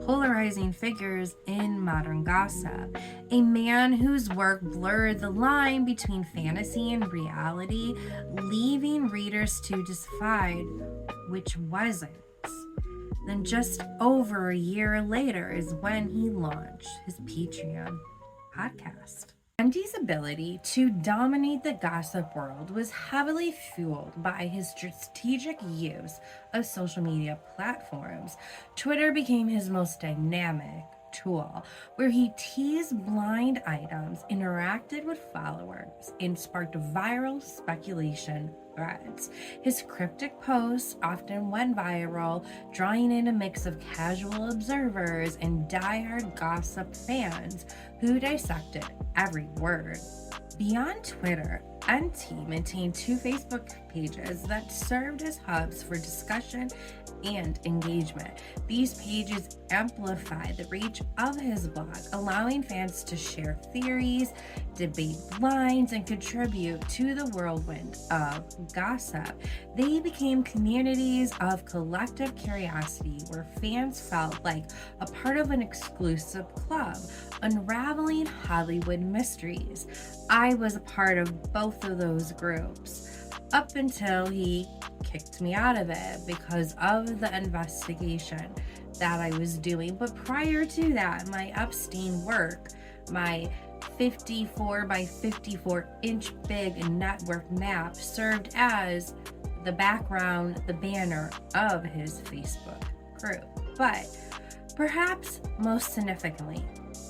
polarizing figures in modern gossip, a man whose work blurred the line between fantasy and reality, leaving readers to decide which wasn't. Then just over a year later is when he launched his Patreon podcast. Enty's ability to dominate the gossip world was heavily fueled by his strategic use of social media platforms. Twitter became his most dynamic tool, where he teased blind items, interacted with followers, and sparked viral speculation threads. His cryptic posts often went viral, drawing in a mix of casual observers and diehard gossip fans who dissected every word. Beyond Twitter, Enty maintained 2 Facebook pages that served as hubs for discussion and engagement. These pages amplified the reach of his blog, allowing fans to share theories, debate blinds, and contribute to the whirlwind of gossip. They became communities of collective curiosity where fans felt like a part of an exclusive club, unraveling Hollywood mysteries. I was a part of both of those groups up until he kicked me out of it because of the investigation that I was doing. But prior to that, my Epstein work, my 54 by 54 inch big network map served as the background, the banner of his Facebook group. But perhaps most significantly,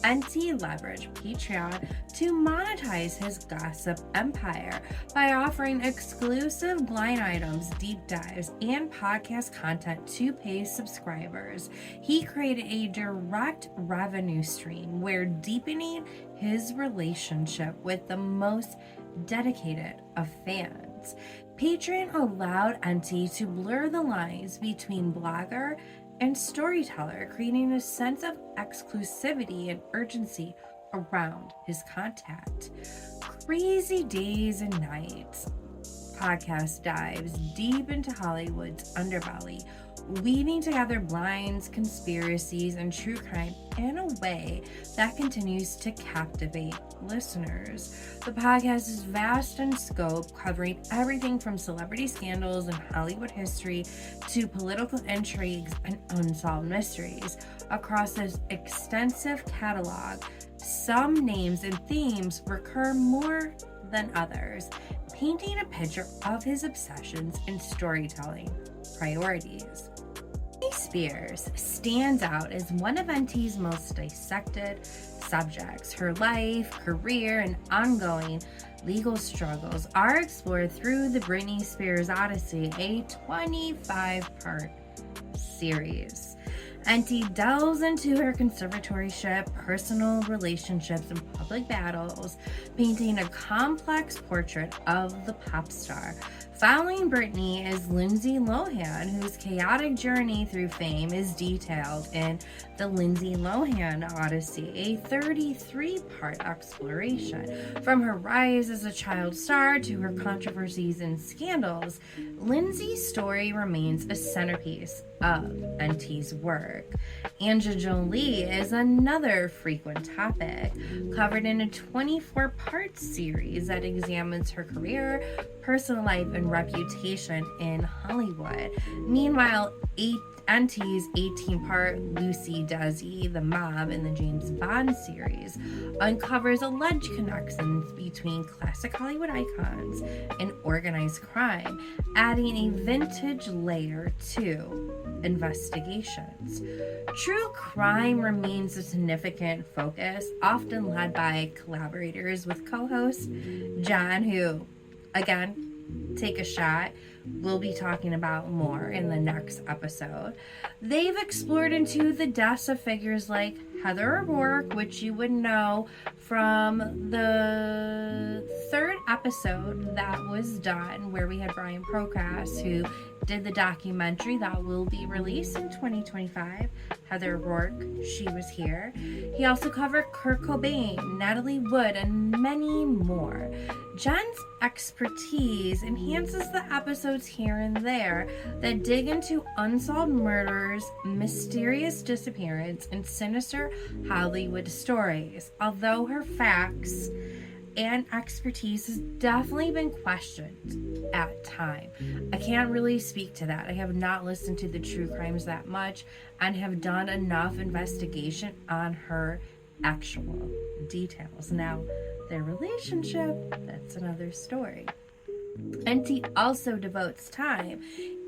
NT leveraged Patreon to monetize his gossip empire by offering exclusive blind items, deep dives, and podcast content to paid subscribers. He created a direct revenue stream where deepening his relationship with the most dedicated of fans. Patreon allowed NT to blur the lines between blogger and storyteller, creating a sense of exclusivity and urgency around his content. Crazy days and nights podcast dives deep into Hollywood's underbelly, weaving together blinds, conspiracies, and true crime in a way that continues to captivate listeners. The podcast is vast in scope, covering everything from celebrity scandals and Hollywood history to political intrigues and unsolved mysteries. Across this extensive catalog, some names and themes recur more than others, painting a picture of his obsessions and storytelling priorities. Britney Spears stands out as one of NT's most dissected subjects. Her life, career, and ongoing legal struggles are explored through the Britney Spears Odyssey, a 25-part series. NT delves into her conservatorship, personal relationships, and public battles, painting a complex portrait of the pop star. Following Britney is Lindsay Lohan, whose chaotic journey through fame is detailed in the Lindsay Lohan Odyssey, a 33-part exploration. From her rise as a child star to her controversies and scandals, Lindsay's story remains a centerpiece of NT's work. Angelina Jolie is another frequent topic, covered in a 24-part series that examines her career, personal life, and reputation in Hollywood. Meanwhile, NT's 18-part Lucy Desi, The Mob, and the James Bond series uncovers alleged connections between classic Hollywood icons and organized crime, adding a vintage layer to investigations. True crime remains a significant focus, often led by collaborators with co-host John, who, again, take a shot, we'll be talking about more in the next episode. They've explored into the deaths of figures like Heather O'Rourke, which you would know from the third episode that was done, where we had Brian Procas, who did the documentary that will be released in 2025. Heather O'Rourke, she was here. He also covered Kurt Cobain, Natalie Wood, and many more. Jen's expertise enhances the episodes here and there that dig into unsolved murders, mysterious disappearance, and sinister Hollywood stories. Although her facts and expertise has definitely been questioned at time. I can't really speak to that. I have not listened to the true crimes that much and have done enough investigation on her actual details. Now, their relationship, that's another story. NT also devotes time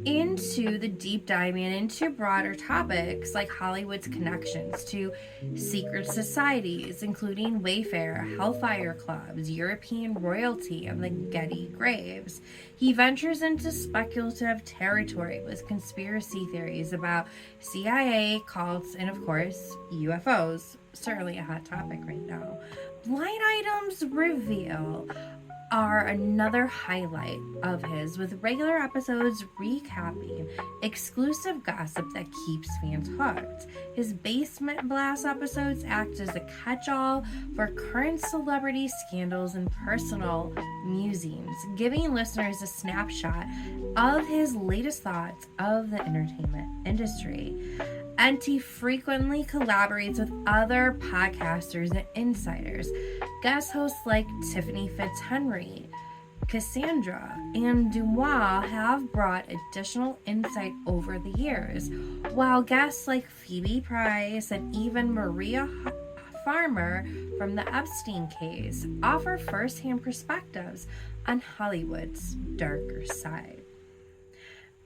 into the deep diving into broader topics like Hollywood's connections to secret societies, including Wayfair, Hellfire Clubs, European royalty, and the Getty Graves. He ventures into speculative territory with conspiracy theories about CIA, cults, and of course, UFOs. Certainly a hot topic right now. Blind Items reveal are another highlight of his, with regular episodes recapping exclusive gossip that keeps fans hooked. His Basement Blast episodes act as a catch-all for current celebrity scandals and personal musings, giving listeners a snapshot of his latest thoughts of the entertainment industry. NT frequently collaborates with other podcasters and insiders, guest hosts like Tiffany Fitzhenry, Cassandra and Dumois have brought additional insight over the years, while guests like Phoebe Price and even Maria Farmer from the Epstein case offer first-hand perspectives on Hollywood's darker side.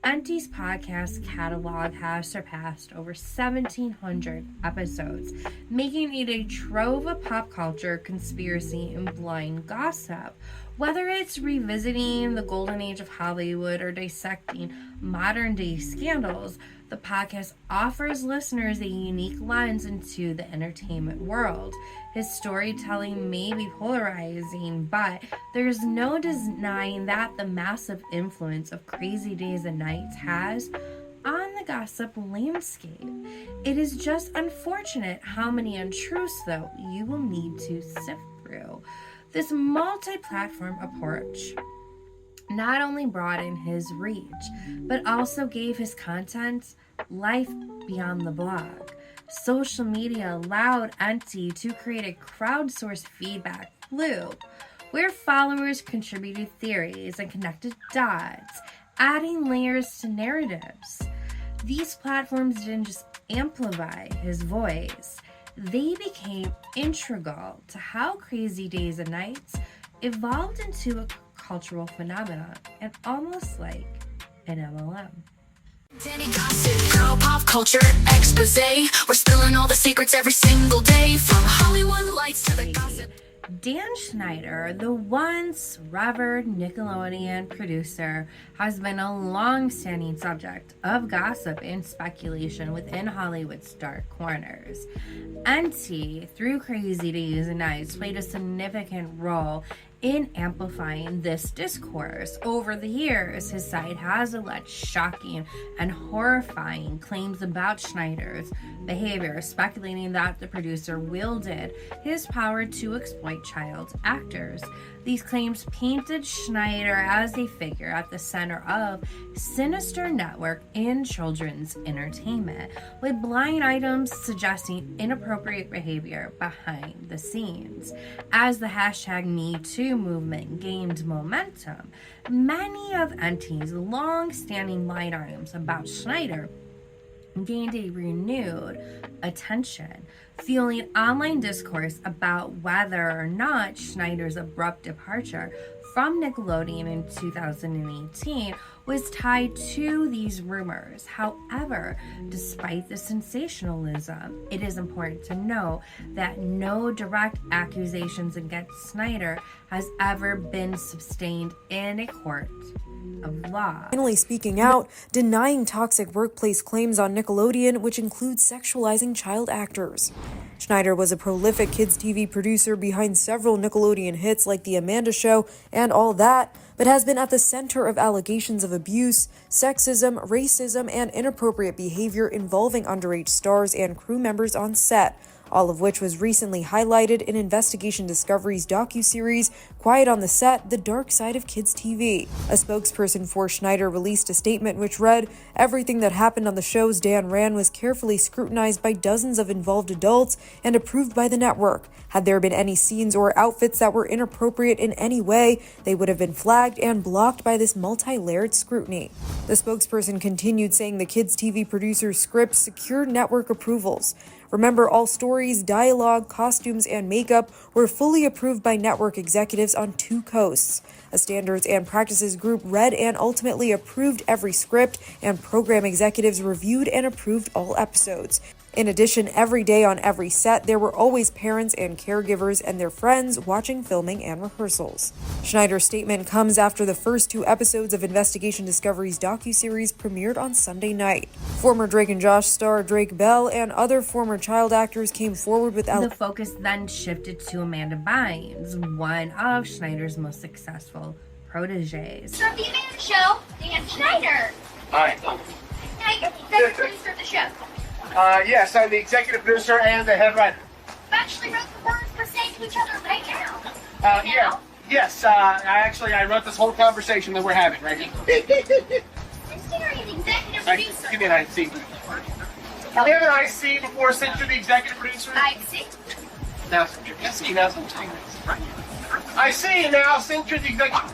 Auntie's podcast catalog has surpassed over 1,700 episodes, making it a trove of pop culture, conspiracy, and blind gossip. Whether it's revisiting the golden age of Hollywood or dissecting modern-day scandals, the podcast offers listeners a unique lens into the entertainment world. His storytelling may be polarizing, but there's no denying that the massive influence of Crazy Days and Nights has on the gossip landscape. It is just unfortunate how many untruths, though, you will need to sift through. This multi-platform approach not only broadened his reach, but also gave his content life beyond the blog. Social media allowed Auntie to create a crowdsourced feedback loop where followers contributed theories and connected dots, adding layers to narratives. These platforms didn't just amplify his voice, they became integral to how Crazy Days and Nights evolved into a cultural phenomenon and almost like an MLM. Danny Gossip Girl, Pop Culture Exposé. We're spilling all the secrets every single day, from Hollywood lights to the gossip. Dan Schneider, the once revered Nickelodeon producer, has been a long-standing subject of gossip and speculation within Hollywood's dark corners. Auntie, through Crazy Days and Nights, played a significant role in amplifying this discourse. Over the years, his site has alleged shocking and horrifying claims about Schneider's behavior, speculating that the producer wielded his power to exploit child actors. These claims painted Schneider as a figure at the center of sinister network in children's entertainment, with BlindItems suggesting inappropriate behavior behind the scenes. As the hashtag #MeToo movement gained momentum, many of Auntie's long-standing line items about Schneider gained a renewed attention, fueling online discourse about whether or not Schneider's abrupt departure from Nickelodeon in 2018 was tied to these rumors. However, despite the sensationalism, it is important to note that no direct accusations against Schneider has ever been sustained in a court of law. Finally speaking out, denying toxic workplace claims on Nickelodeon, which includes sexualizing child actors. Schneider was a prolific kids' TV producer behind several Nickelodeon hits like The Amanda Show and All That, but has been at the center of allegations of abuse, sexism, racism, and inappropriate behavior involving underage stars and crew members on set, all of which was recently highlighted in Investigation Discovery's docuseries Quiet on the Set, The Dark Side of Kids TV. A spokesperson for Schneider released a statement which read, "Everything that happened on the shows Dan ran was carefully scrutinized by dozens of involved adults and approved by the network. Had there been any scenes or outfits that were inappropriate in any way, they would have been flagged and blocked by this multi-layered scrutiny." The spokesperson continued saying the kids' TV producer's script secured network approvals. Remember, all stories, dialogue, costumes, and makeup were fully approved by network executives on 2 coasts. A standards and practices group read and ultimately approved every script, and program executives reviewed and approved all episodes. In addition, every day on every set, there were always parents and caregivers and their friends watching filming and rehearsals. Schneider's statement comes after the first 2 episodes of Investigation Discovery's docuseries premiered on Sunday night. Former Drake and Josh star Drake Bell and other former child actors came forward with The focus then shifted to Amanda Bynes, one of Schneider's most successful proteges. From the Amanda Show, Dan Schneider. Hi. Hi, you're the producer of the show. Yes, I'm the executive producer and the head writer. You actually wrote the words we're saying to each other right now. Yeah. Yes, I wrote this whole conversation that we're having right here. Considering the executive producer. Give me an IC. Can we have an IC before sent to the executive producer? I see. Now, send to the executive. I see, now send to the executive.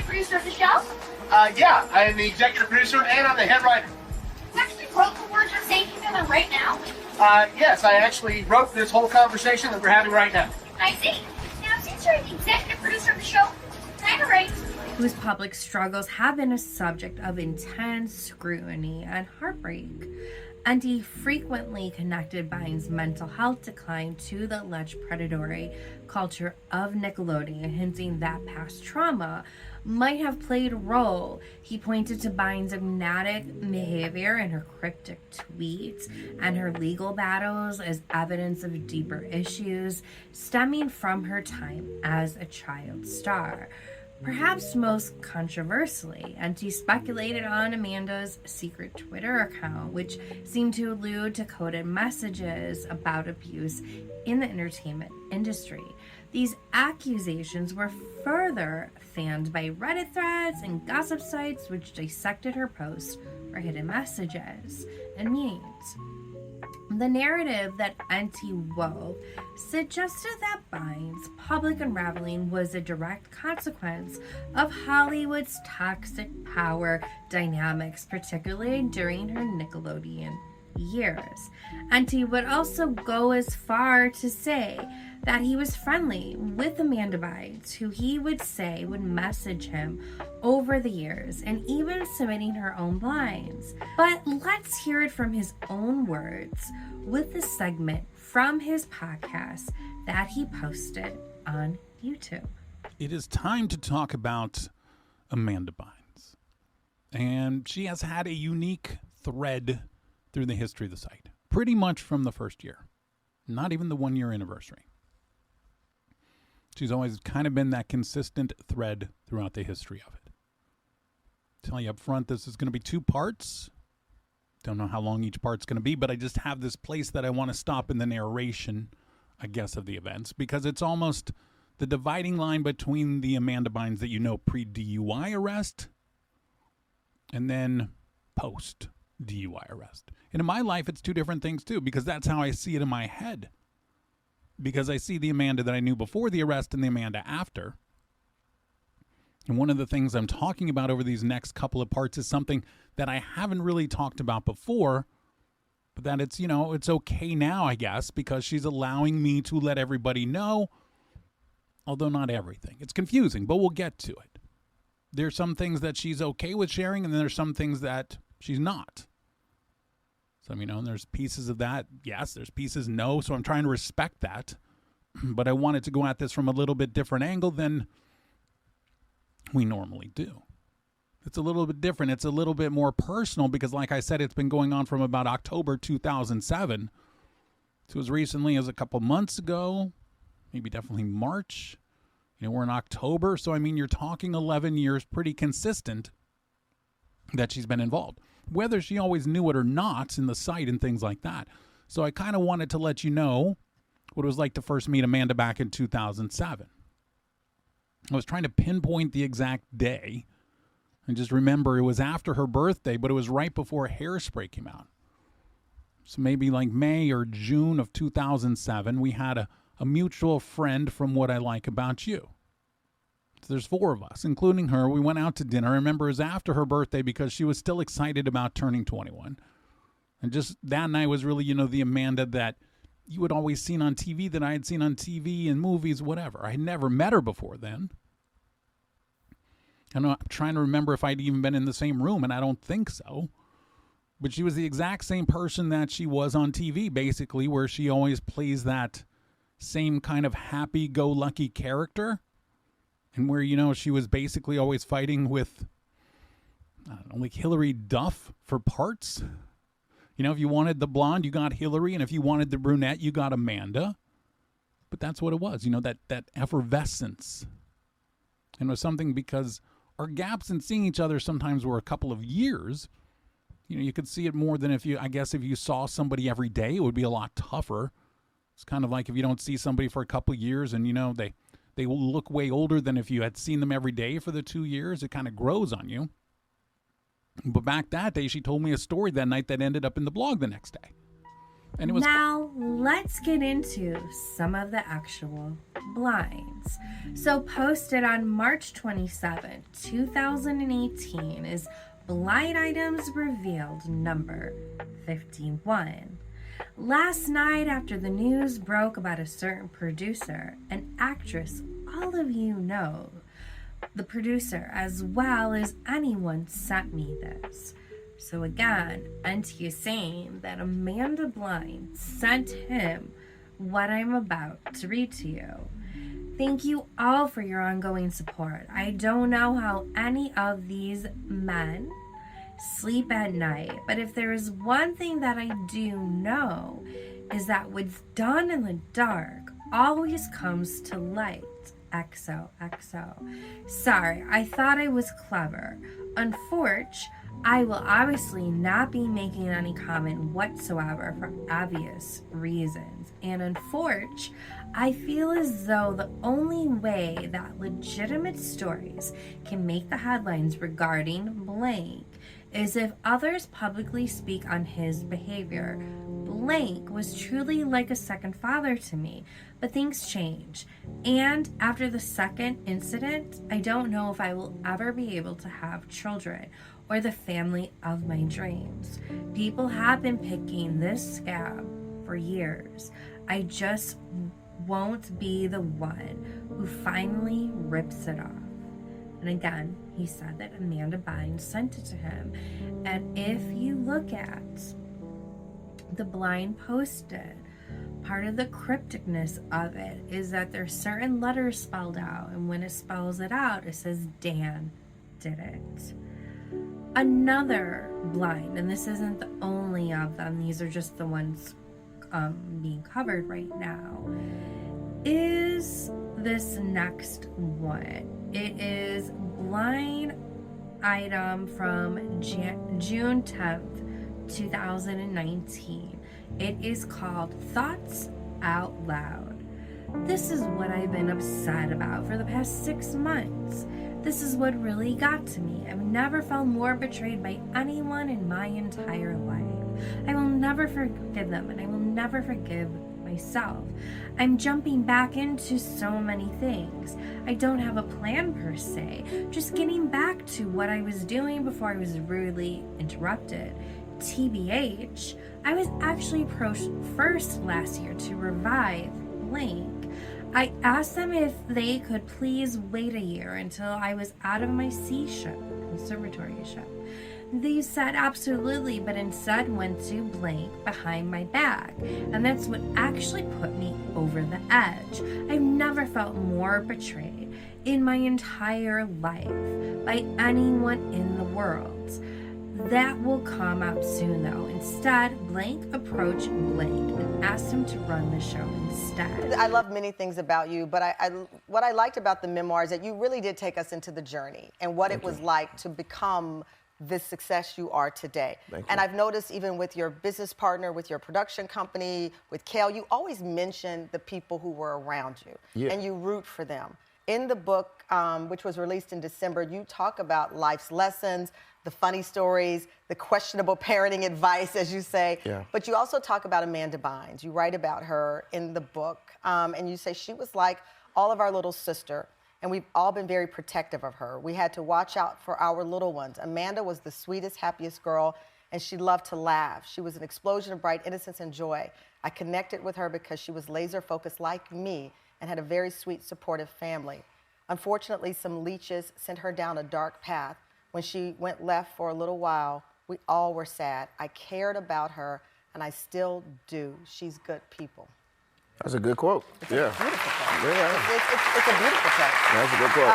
producer of the show? Yeah, I am the executive producer and I'm the head writer. You actually wrote the words you're saying to them right now? Yes, I actually wrote this whole conversation that we're having right now. I see. Now, since you're the executive producer of the show, can I arrange? Whose public struggles have been a subject of intense scrutiny and heartbreak. And he frequently connected Bynes' mental health decline to the alleged predatory culture of Nickelodeon, hinting that past trauma might have played a role. He pointed to Bynes' agnostic behavior and her cryptic tweets and her legal battles as evidence of deeper issues stemming from her time as a child star. Perhaps most controversially, and he speculated on Amanda's secret Twitter account, which seemed to allude to coded messages about abuse in the entertainment industry. These accusations were further fanned by Reddit threads and gossip sites which dissected her posts for hidden messages and memes. The narrative that NT wove suggested that Bynes' public unraveling was a direct consequence of Hollywood's toxic power dynamics, particularly during her Nickelodeon years. NT would also go as far to say that he was friendly with Amanda Bynes, who he would say would message him over the years and even submitting her own lines. But let's hear it from his own words with the segment from his podcast that he posted on YouTube. It is time to talk about Amanda Bynes. And she has had a unique thread through the history of the site, pretty much from the first year, not even the 1 year anniversary. She's always kind of been that consistent thread throughout the history of it. Tell you up front, this is going to be 2 parts. Don't know how long each part's going to be, but I just have this place that I want to stop in the narration, I guess, of the events, because it's almost the dividing line between the Amanda Bynes that you know pre-DUI arrest and then post-DUI arrest. And in my life, it's 2 different things, too, because that's how I see it in my head. Because I see the Amanda that I knew before the arrest and the Amanda after. And one of the things I'm talking about over these next couple of parts is something that I haven't really talked about before, but that it's, it's okay now, I guess, because she's allowing me to let everybody know, although not everything. It's confusing, but we'll get to it. There's some things that she's okay with sharing, and then there's some things that she's not. So, there's pieces of that, yes, there's pieces no, so I'm trying to respect that. But I wanted to go at this from a little bit different angle than we normally do. It's a little bit different. It's a little bit more personal because, like I said, it's been going on from about October 2007 to as recently as a couple months ago, maybe definitely March. We're in October, so you're talking 11 years pretty consistent that she's been involved, whether she always knew it or not in the site and things like that. So I kind of wanted to let you know what it was like to first meet Amanda back in 2007. I was trying to pinpoint the exact day and just remember it was after her birthday, but it was right before Hairspray came out. So maybe like May or June of 2007, we had a mutual friend from What I Like About You. So there's 4 of us, including her. We went out to dinner. I remember it was after her birthday because she was still excited about turning 21. And just that night was really, the Amanda that you had always seen on TV, that I had seen on TV and movies, whatever. I had never met her before then. I'm trying to remember if I'd even been in the same room, and I don't think so. But she was the exact same person that she was on TV, basically, where she always plays that same kind of happy-go-lucky character. And where, she was basically always fighting with, I don't know, like Hillary Duff for parts. If you wanted the blonde, you got Hillary. And if you wanted the brunette, you got Amanda. But that's what it was, that effervescence. And it was something because our gaps in seeing each other sometimes were a couple of years. You could see it more than if you saw somebody every day, it would be a lot tougher. It's kind of like if you don't see somebody for a couple of years and, they will look way older than if you had seen them every day for the 2 years. It kind of grows on you. But back that day, she told me a story that night that ended up in the blog the next day. And it was Now, let's get into some of the actual blinds. So, posted on March 27, 2018 is Blind Items Revealed number 51. Last night, after the news broke about a certain producer, an actress all of you know, the producer as well as anyone sent me this. So again, Auntie is saying that Amanda Blind sent him what I'm about to read to you. Thank you all for your ongoing support. I don't know how any of these men sleep at night, but if there is one thing that I do know is that what's done in the dark always comes to light. XOXO. Sorry, I thought I was clever. Unfortunately, I will obviously not be making any comment whatsoever for obvious reasons. And unfortunately, I feel as though the only way that legitimate stories can make the headlines regarding blank is if others publicly speak on his behavior. Blank was truly like a second father to me, but things change. And after the second incident, I don't know if I will ever be able to have children or the family of my dreams. People have been picking this scab for years. I just won't be the one who finally rips it off. And again, he said that Amanda Bynes sent it to him. And if you look at the blind posted, part of the crypticness of it is that there's certain letters spelled out, and when it spells it out, it says Dan did it. Another blind, and this isn't the only of them, these are just the ones being covered right now, is this next one. It is blind item from June 10th, 2019. It is called Thoughts Out Loud. This is what I've been upset about for the past 6 months. This is what really got to me. I've never felt more betrayed by anyone in my entire life. I will never forgive them, and I will never forgive myself. I'm jumping back into so many things. I don't have a plan per se, just getting back to what I was doing before I was rudely interrupted. TBH, I was actually approached first last year to revive Blank. I asked them if they could please wait a year until I was out of my conservatorship. They said absolutely, but instead went to Blank behind my back. And that's what actually put me over the edge. I've never felt more betrayed in my entire life by anyone in the world. That will come out soon though. Instead, Blank approached Blank and asked him to run the show instead. I love many things about you, but what I liked about the memoir is that you really did take us into the journey and what it was like to become this success you are today. And I've noticed even with your business partner, with your production company, with Kale, you always mention the people who were around you and you root for them. In the book, which was released in December, you talk about life's lessons, the funny stories, the questionable parenting advice, as you say. But you also talk about Amanda Bynes. You write about her in the book, and you say she was like all of our little sister, and we've all been very protective of her. We had to watch out for our little ones. Amanda was the sweetest, happiest girl, and she loved to laugh. She was an explosion of bright innocence and joy. I connected with her because she was laser focused like me and had a very sweet, supportive family. Unfortunately, some leeches sent her down a dark path. When she went left for a little while, we all were sad. I cared about her, and I still do. She's good people. That's a good quote. It's a beautiful quote. It's a beautiful quote. That's a good quote.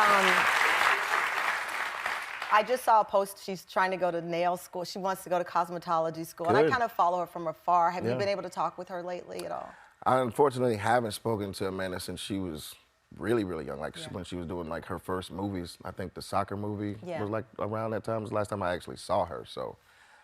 I just saw a post. She's trying to go to nail school. She wants to go to cosmetology school. Good. And I kind of follow her from afar. Have you been able to talk with her lately at all? I unfortunately haven't spoken to Amanda since she was really, really young. Like when she was doing like her first movies. I think the soccer movie was like around that time. It was the last time I actually saw her. So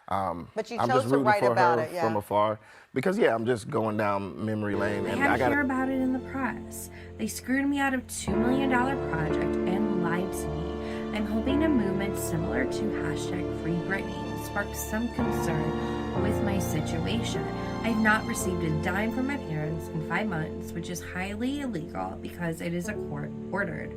but you I'm chose just to rooting write for about her it, from afar. Because I'm just going down memory lane. I And had I to hear about it in the press. They screwed me out of $2 million project and lied to me. I'm hoping a movement similar to #FreeBritney's sparked some concern with my situation. I've not received a dime from my parents in 5 months, which is highly illegal because it is a court-ordered.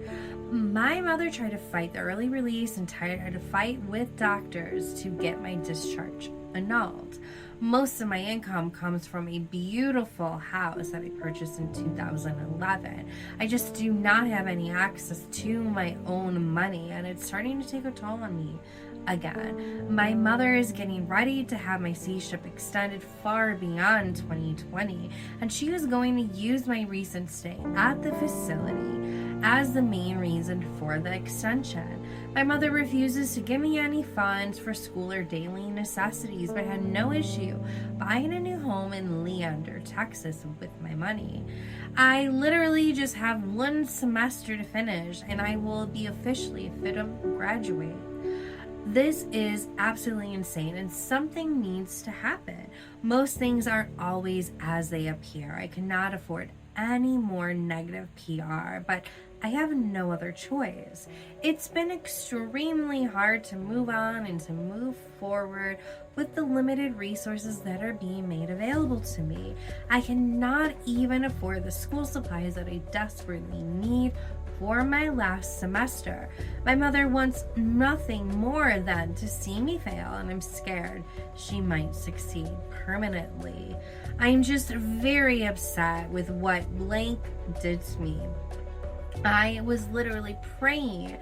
My mother tried to fight the early release and tried to fight with doctors to get my discharge annulled. Most of my income comes from a beautiful house that I purchased in 2011. I just do not have any access to my own money, and it's starting to take a toll on me again. My mother is getting ready to have my C-ship extended far beyond 2020, and she is going to use my recent stay at the facility as the main reason for the extension. My mother refuses to give me any funds for school or daily necessities, but had no issue buying a new home in Leander, Texas with my money. I literally just have 1 semester to finish, and I will be officially fit to graduate. This is absolutely insane, and something needs to happen. Most things aren't always as they appear. I cannot afford any more negative PR, but I have no other choice. It's been extremely hard to move on and to move forward with the limited resources that are being made available to me. I cannot even afford the school supplies that I desperately need for my last semester. My mother wants nothing more than to see me fail, and I'm scared she might succeed permanently. I'm just very upset with what blank did to me. I was literally praying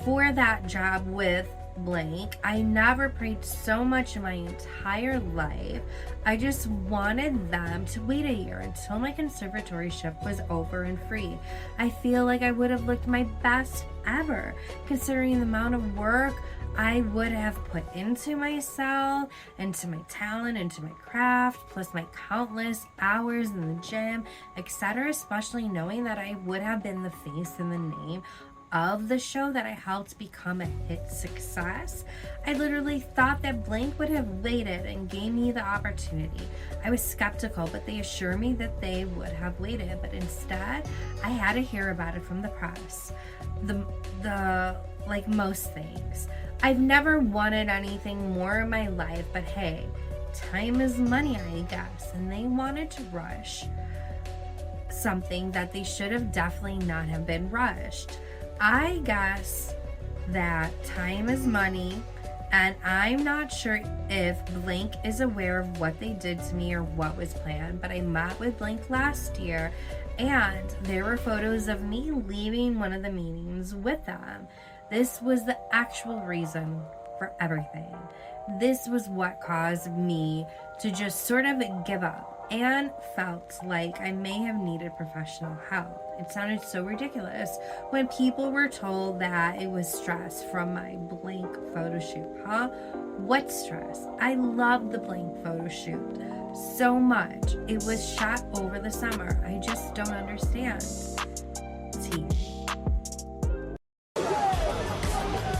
for that job with blank. I never prayed so much in my entire life. I just wanted them to wait a year until my conservatorship was over and free. I feel like I would have looked my best ever, considering the amount of work I would have put into myself, into my talent, into my craft, plus my countless hours in the gym, etc., especially knowing that I would have been the face and the name of the show that I helped become a hit success. I literally thought that blank would have waited and gave me the opportunity. I was skeptical, but they assured me that they would have waited, but instead I had to hear about it from the press. Like most things, I've never wanted anything more in my life, but hey, time is money, I guess, and they wanted to rush something that they should have definitely not have been rushed. I guess that time is money, and I'm not sure if blank is aware of what they did to me or what was planned, but I met with blank last year, and there were photos of me leaving one of the meetings with them. This was the actual reason for everything. This was what caused me to just sort of give up and felt like I may have needed professional help. It sounded so ridiculous when people were told that it was stress from my blank photo shoot. Huh? What stress? I love the blank photo shoot so much. It was shot over the summer. I just don't understand. T.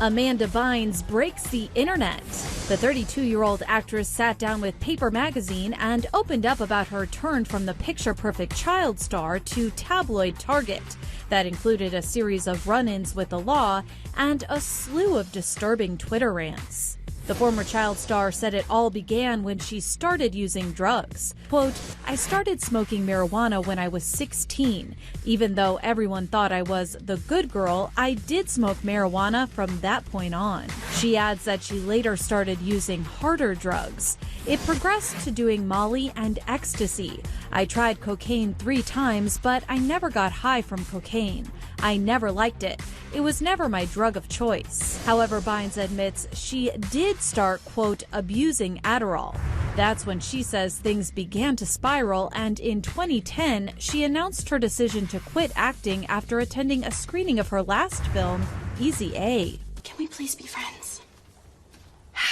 Amanda Bynes breaks the internet. The 32-year-old actress sat down with Paper Magazine and opened up about her turn from the picture-perfect child star to tabloid target. That included a series of run-ins with the law and a slew of disturbing Twitter rants. The former child star said it all began when she started using drugs. Quote, "I started smoking marijuana when I was 16. Even though everyone thought I was the good girl, I did smoke marijuana from that point on." She adds that she later started using harder drugs. It progressed to doing Molly and ecstasy. "I tried cocaine 3 times, but I never got high from cocaine. I never liked it. It was never my drug of choice." However, Bynes admits she did start, quote, abusing Adderall. That's when she says things began to spiral, and in 2010, she announced her decision to quit acting after attending a screening of her last film, Easy A. "Can we please be friends?"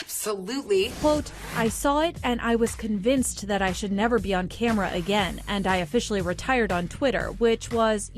"Absolutely." Quote, "I saw it and I was convinced that I should never be on camera again, and I officially retired on Twitter, which was,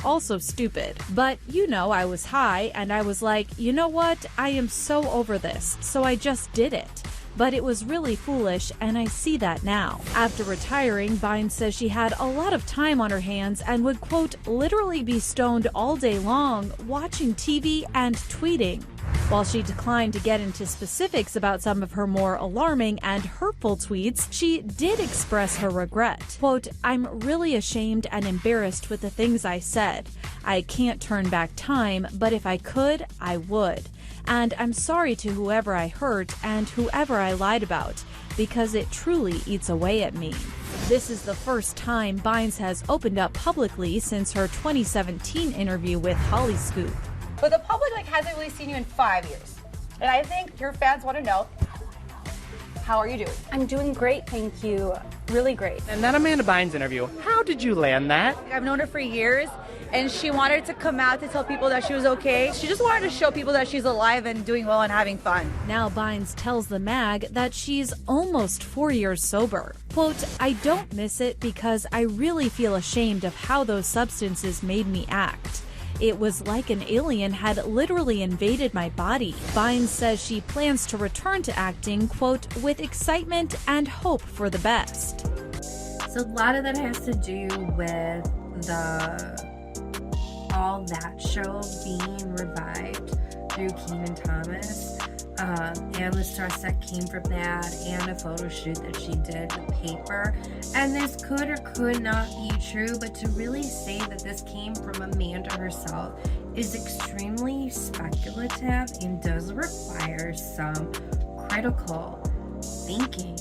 also stupid. But, I was high and I was like, you know what? I am so over this, so I just did it. but it was really foolish, and I see that now. After retiring, Bynes says she had a lot of time on her hands and would, quote, literally be stoned all day long, watching TV and tweeting. While she declined to get into specifics about some of her more alarming and hurtful tweets, she did express her regret. Quote, I'm really ashamed and embarrassed with the things I said. I can't turn back time, but if I could, I would. And I'm sorry to whoever I hurt and whoever I lied about, because it truly eats away at me. This is the first time Bynes has opened up publicly since her 2017 interview with Holly Scoop. But the public hasn't really seen you in 5 years. And I think your fans want to know, how are you doing? I'm doing great, thank you. Really great. And that Amanda Bynes interview, how did you land that? I've known her for years, and she wanted to come out to tell people that she was okay. She just wanted to show people that she's alive and doing well and having fun. Now Bynes tells the mag that she's almost 4 years sober. Quote, I don't miss it because I really feel ashamed of how those substances made me act. It was like an alien had literally invaded my body. Bynes says she plans to return to acting, quote, with excitement and hope for the best. So a lot of that has to do with all that show being revived through Kenan Thomas, and the stress that came from that, and a photo shoot that she did with paper. And this could or could not be true, but to really say that this came from Amanda herself is extremely speculative and does require some critical thinking.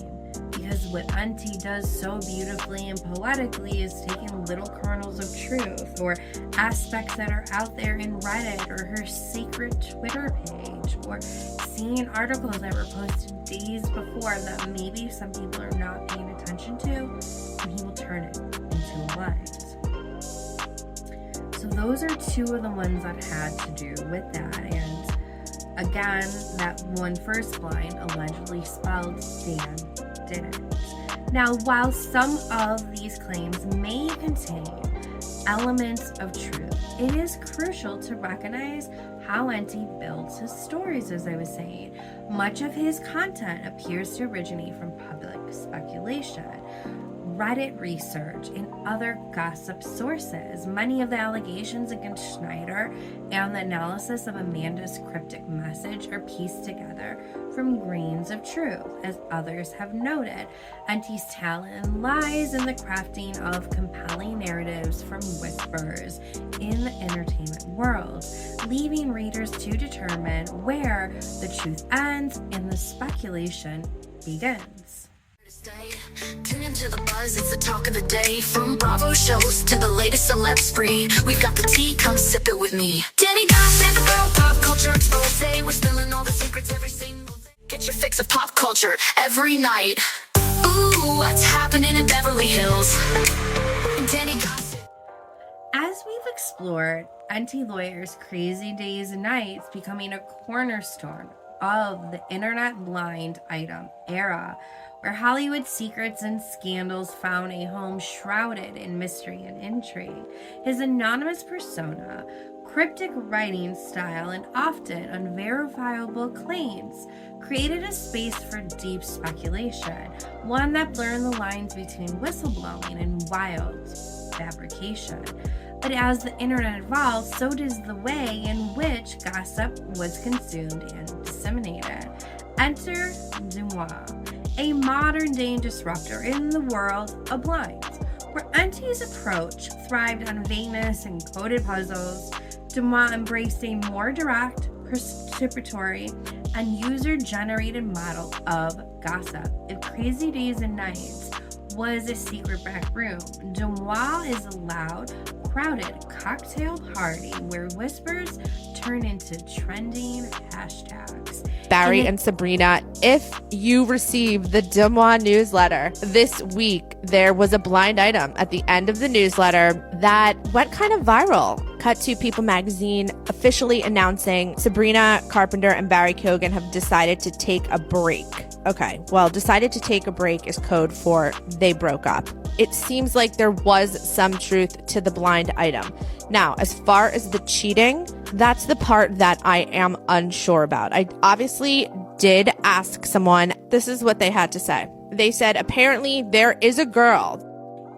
Because what Auntie does so beautifully and poetically is taking little kernels of truth or aspects that are out there in Reddit or her secret Twitter page, or seeing articles that were posted days before that maybe some people are not paying attention to, and he will turn it into a light. So those are two of the ones that had to do with that. And again, that one first line allegedly spelled Dan didn't. Now, while some of these claims may contain elements of truth, it is crucial to recognize how Auntie builds his stories, as I was saying. Much of his content appears to originate from public speculation, Reddit research, and other gossip sources. Many of the allegations against Schneider and the analysis of Amanda's cryptic message are pieced together from grains of truth, as others have noted. Auntie's talent lies in the crafting of compelling narratives from whispers in the entertainment world, leaving readers to determine where the truth ends and the speculation begins. Tune into the buzz, it's the talk of the day. From Bravo shows to the latest celeb spree, we've got the tea, come sip it with me. Danny Gossip Girl, Pop Culture Exposé, we're spilling all the secrets every single day. Get your fix of pop culture every night. Ooh, what's happening in Beverly Hills? Danny Gossip. As we've explored Auntie Lawyer's crazy days and nights becoming a cornerstone of the internet blind item era, where Hollywood secrets and scandals found a home shrouded in mystery and intrigue, his anonymous persona, cryptic writing style, and often unverifiable claims created a space for deep speculation, one that blurred the lines between whistleblowing and wild fabrication. But as the internet evolved, so does the way in which gossip was consumed and disseminated. Enter Dumois, a modern-day disruptor in the world of blinds. Where Auntie's approach thrived on vagueness and coded puzzles, Dumois embraced a more direct, participatory, and user-generated model of gossip. If Crazy Days and Nights was a secret back room, Dumois is a loud, crowded cocktail party where whispers turn into trending hashtags. Barry and Sabrina, if you receive the Dumois newsletter this week, there was a blind item at the end of the newsletter that went kind of viral. Cut to People magazine officially announcing Sabrina Carpenter and Barry Keoghan have decided to take a break. Okay, well, decided to take a break is code for they broke up. It seems like there was some truth to the blind item. Now, as far as the cheating, that's the part that I am unsure about. I obviously did ask someone. This is what they had to say. They said, apparently there is a girl.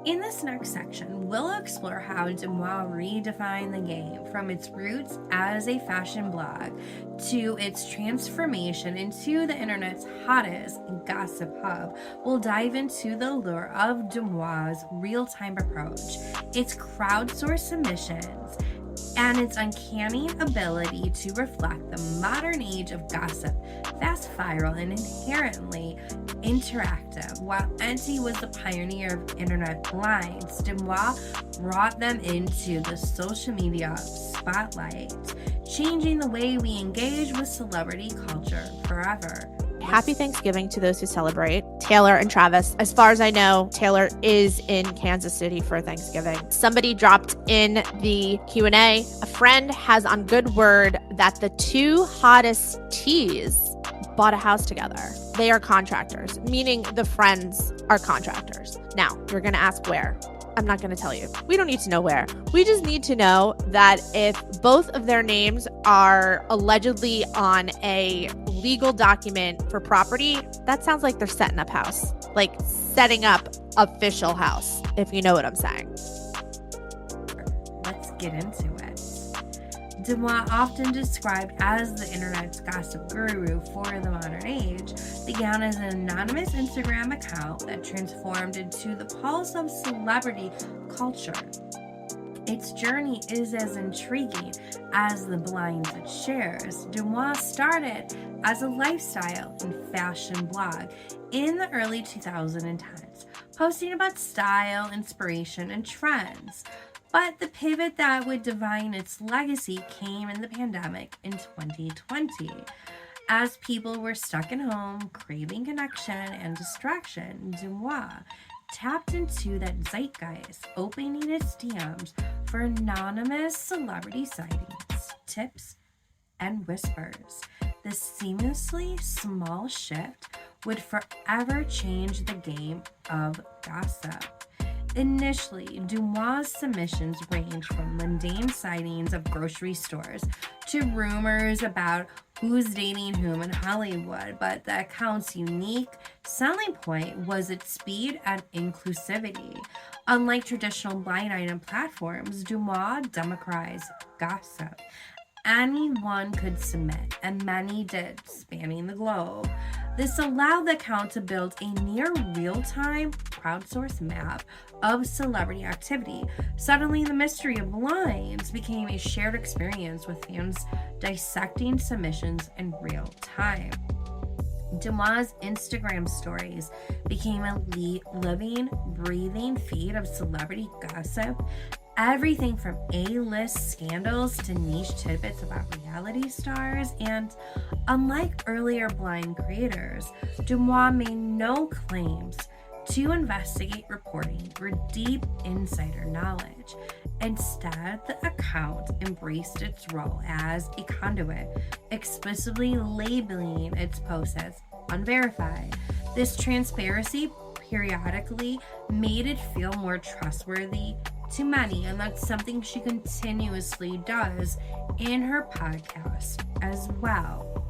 In this next section, we'll explore how Deuxmoi redefined the game from its roots as a fashion blog to its transformation into the internet's hottest gossip hub. We'll dive into the allure of Deuxmoi's real-time approach, its crowdsourced submissions, and its uncanny ability to reflect the modern age of gossip, fast, viral, and inherently interactive. While Enty was the pioneer of internet blinds, Deuxmoi brought them into the social media spotlight, changing the way we engage with celebrity culture forever. Happy Thanksgiving to those who celebrate. Taylor and Travis. As far as I know, Taylor is in Kansas City for Thanksgiving. Somebody dropped in the Q&A. A friend has on good word that the two hottest T's bought a house together. They are contractors, meaning the friends are contractors. Now, you're going to ask where. I'm not going to tell you. We don't need to know where. We just need to know that if both of their names are allegedly on a legal document for property, that sounds like they're setting up house. Like setting up official house, if you know what I'm saying. Let's get into it. Deuxmoi, often described as the internet's gossip guru for the modern age, began as an anonymous Instagram account that transformed into the pulse of celebrity culture. Its journey is as intriguing as the blinds it shares. Deuxmoi started as a lifestyle and fashion blog in the early 2010s, posting about style, inspiration, and trends. But the pivot that would define its legacy came in the pandemic in 2020. As people were stuck at home, craving connection and distraction, Deuxmoi tapped into that zeitgeist, opening its DMs for anonymous celebrity sightings, tips, and whispers. This seamlessly small shift would forever change the game of gossip. Initially, Deuxmoi's submissions ranged from mundane sightings of grocery stores to rumors about who's dating whom in Hollywood, but the account's unique selling point was its speed and inclusivity. Unlike traditional blind item platforms, Deuxmoi democratized gossip. Anyone could submit, and many did, spanning the globe. This allowed the account to build a near real-time crowdsourced map of celebrity activity. Suddenly, the mystery of blinds became a shared experience with fans dissecting submissions in real time. Deuxmoi's Instagram stories became a living, breathing feed of celebrity gossip. Everything from A-list scandals to niche tidbits about reality stars, and unlike earlier blind creators, Deuxmoi made no claims to investigate reporting or deep insider knowledge. Instead, the account embraced its role as a conduit, explicitly labeling its posts as unverified. This transparency periodically made it feel more trustworthy to many, and that's something she continuously does in her podcast as well.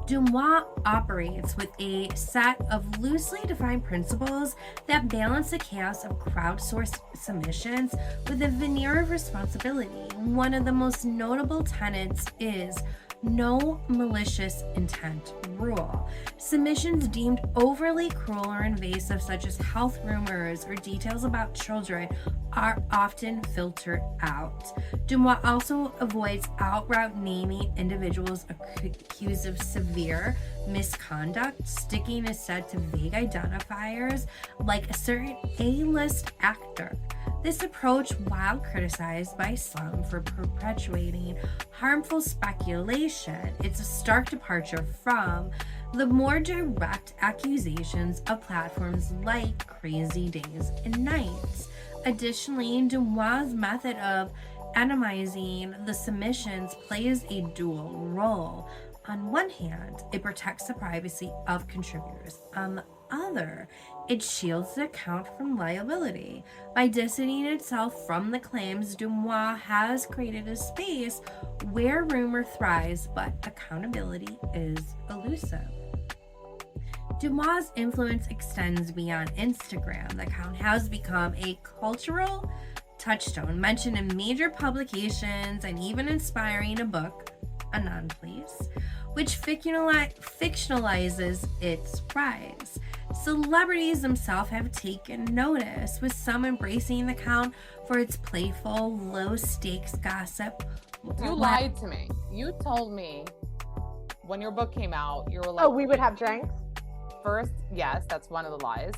Deuxmoi operates with a set of loosely defined principles that balance the chaos of crowdsourced submissions with a veneer of responsibility. One of the most notable tenets is no malicious intent rule. Submissions deemed overly cruel or invasive, such as health rumors or details about children, are often filtered out. Deuxmoi also avoids outright naming individuals accused of severe misconduct, sticking instead to vague identifiers like a certain A-list actor. This approach, while criticized by some for perpetuating harmful speculation, it's a stark departure from the more direct accusations of platforms like Crazy Days and Nights. Additionally, Deuxmoi's method of anonymizing the submissions plays a dual role. On one hand, it protects the privacy of contributors. On the other, It shields the account from liability. By distancing itself from the claims, Dumois has created a space where rumor thrives, but accountability is elusive. Dumois' influence extends beyond Instagram. The account has become a cultural touchstone, mentioned in major publications and even inspiring a book, A Non-Place, which fictionalizes its rise. Celebrities themselves have taken notice, with some embracing the account for its playful, low-stakes gossip. You lied to me. You told me when your book came out, you were like, oh, we would have drinks? First, yes, that's one of the lies.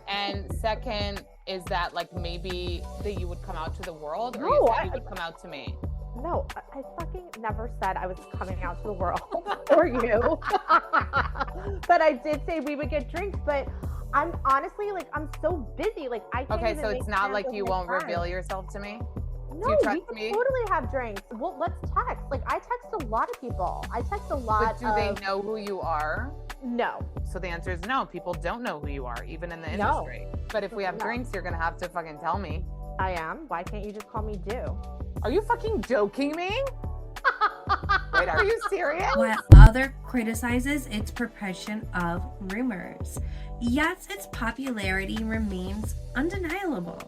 And second is that like maybe that you would come out to the world, or you said you would come out to me. No, I fucking never said I was coming out to the world or you. But I did say we would get drinks, but I'm honestly like, I'm so busy. Like I can't Okay, even so make it's not plans like with you my won't friends. reveal yourself to me? No, Do you we trust can me? totally have drinks. Well, let's text. Like I text a lot of people. I text a lot. But do they know who you are? No. So the answer is no. People don't know who you are, even in the industry. But if we have drinks, you're gonna have to fucking tell me. I am. Why can't you just call me Do? Are you fucking joking me? Wait, are you serious? While other criticizes its perpetuation of rumors, yet its popularity remains undeniable.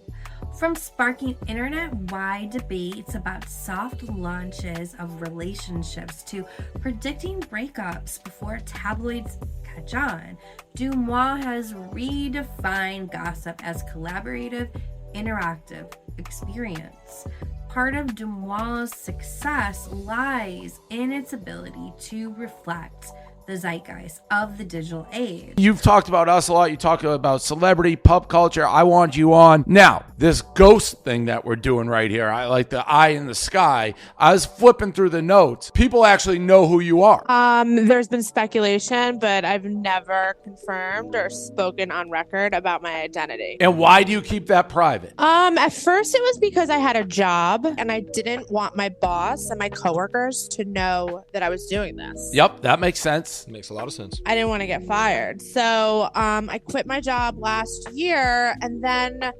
From sparking internet-wide debates about soft launches of relationships to predicting breakups before tabloids catch on, Dumois has redefined gossip as collaborative, interactive experience. Part of Dumois' success lies in its ability to reflect the zeitgeist of the digital age. You've talked about us a lot. You talk about celebrity, pop culture. I want you on. Now, this ghost thing that we're doing right here, I like the eye in the sky. I was flipping through the notes. People actually know who you are. There's been speculation, but I've never confirmed or spoken on record about my identity. And why do you keep that private? At first it was because I had a job and I didn't want my boss and my coworkers to know that I was doing this. Yep, that makes sense. Makes a lot of sense. I didn't want to get fired. So I quit my job last year, and then,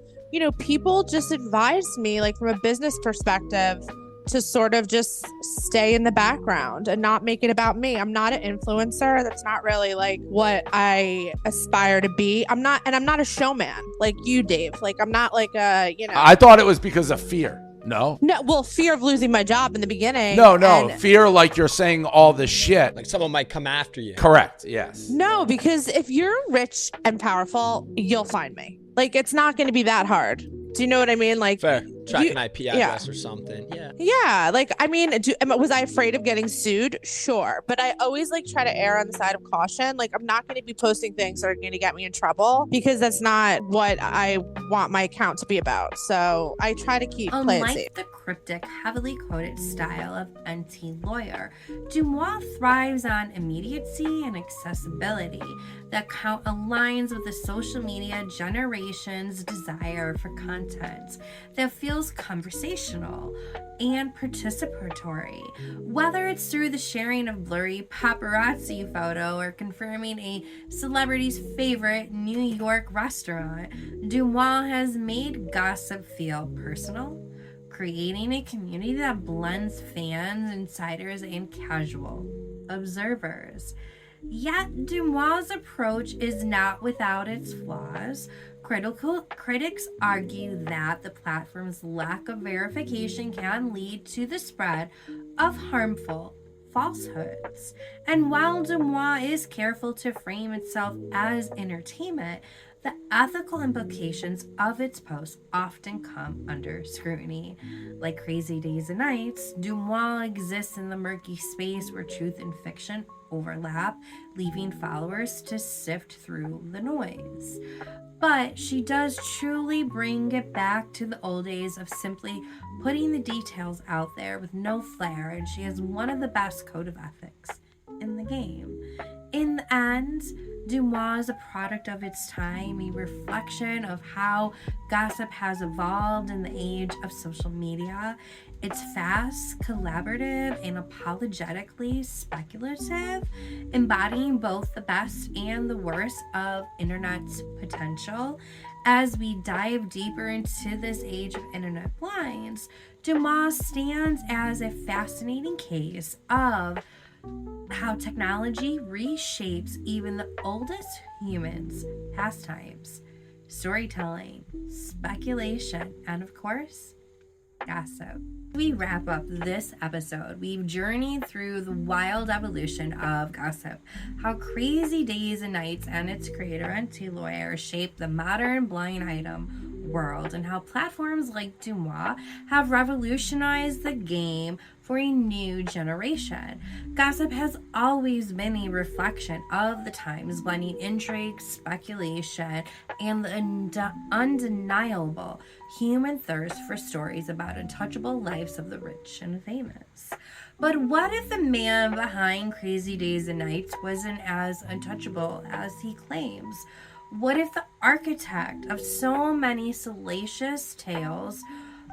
people just advised me, like from a business perspective, to sort of just stay in the background and not make it about me. I'm not an influencer. That's not really like what I aspire to be. I'm not a showman like you, Dave. Like I'm not like I thought it was because of fear. No, well, fear of losing my job in the beginning. No, fear like you're saying all this shit. Like someone might come after you. Correct, yes. No, because if you're rich and powerful, you'll find me. Like, it's not going to be that hard. Do you know what I mean? Like, fair. Track an IP address or something. Yeah. Yeah. Like, I mean, was I afraid of getting sued? Sure. But I always like try to err on the side of caution. Like, I'm not going to be posting things that are going to get me in trouble because that's not what I want my account to be about. So I try to keep playing safe. Unlike the cryptic, heavily coded style of NT Lawyer, Dumois thrives on immediacy and accessibility. The account aligns with the social media generation's desire for content that feels conversational and participatory. Whether it's through the sharing of blurry paparazzi photo or confirming a celebrity's favorite New York restaurant, Dumois has made gossip feel personal, creating a community that blends fans, insiders, and casual observers. Yet Dumois' approach is not without its flaws. Critics argue that the platform's lack of verification can lead to the spread of harmful falsehoods. And while Dumois is careful to frame itself as entertainment, the ethical implications of its posts often come under scrutiny. Like Crazy Days and Nights, Dumois exists in the murky space where truth and fiction overlap, leaving followers to sift through the noise. But she does truly bring it back to the old days of simply putting the details out there with no flair, and she has one of the best code of ethics in the game. In the end, Deuxmoi is a product of its time, a reflection of how gossip has evolved in the age of social media. It's fast, collaborative, and apologetically speculative, embodying both the best and the worst of internet's potential. As we dive deeper into this age of internet blinds, Deuxmoi stands as a fascinating case of how technology reshapes even the oldest humans' pastimes, storytelling, speculation, and of course, gossip. We wrap up this episode. We've journeyed through the wild evolution of gossip, how Crazy Days and Nights and its creator Auntie Lawyer shaped the modern blind item world, and how platforms like Deuxmoi have revolutionized the game for a new generation. Gossip has always been a reflection of the times, blending intrigue, speculation, and the undeniable human thirst for stories about untouchable lives of the rich and famous. But what if the man behind Crazy Days and Nights wasn't as untouchable as he claims? What if the architect of so many salacious tales,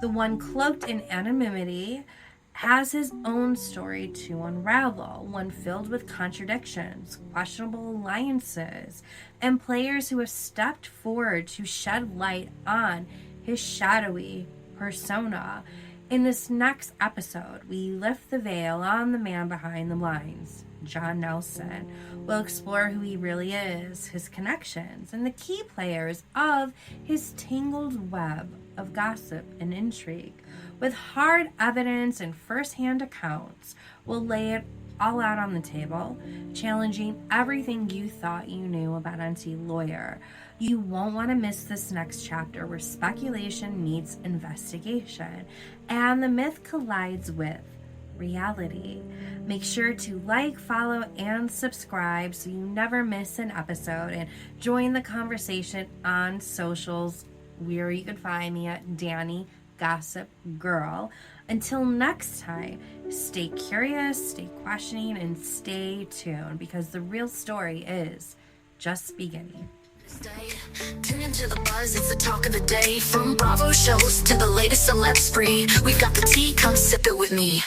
the one cloaked in anonymity, has his own story to unravel, one filled with contradictions, questionable alliances, and players who have stepped forward to shed light on his shadowy persona? In this next episode, we lift the veil on the man behind the blinds, John Nelson. We'll explore who he really is, his connections, and the key players of his tangled web of gossip and intrigue. With hard evidence and first-hand accounts, we'll lay it all out on the table, challenging everything you thought you knew about Auntie Lawyer. You won't want to miss this next chapter where speculation meets investigation and the myth collides with reality. Make sure to like, follow, and subscribe so you never miss an episode, and join the conversation on socials where you can find me at Danny Gossip Girl. Until next time, stay curious, stay questioning, and stay tuned, because the real story is just beginning. Tune into the buzz, it's the talk of the day. From Bravo shows to the latest celeb spree, we've got the tea, come sip it with me.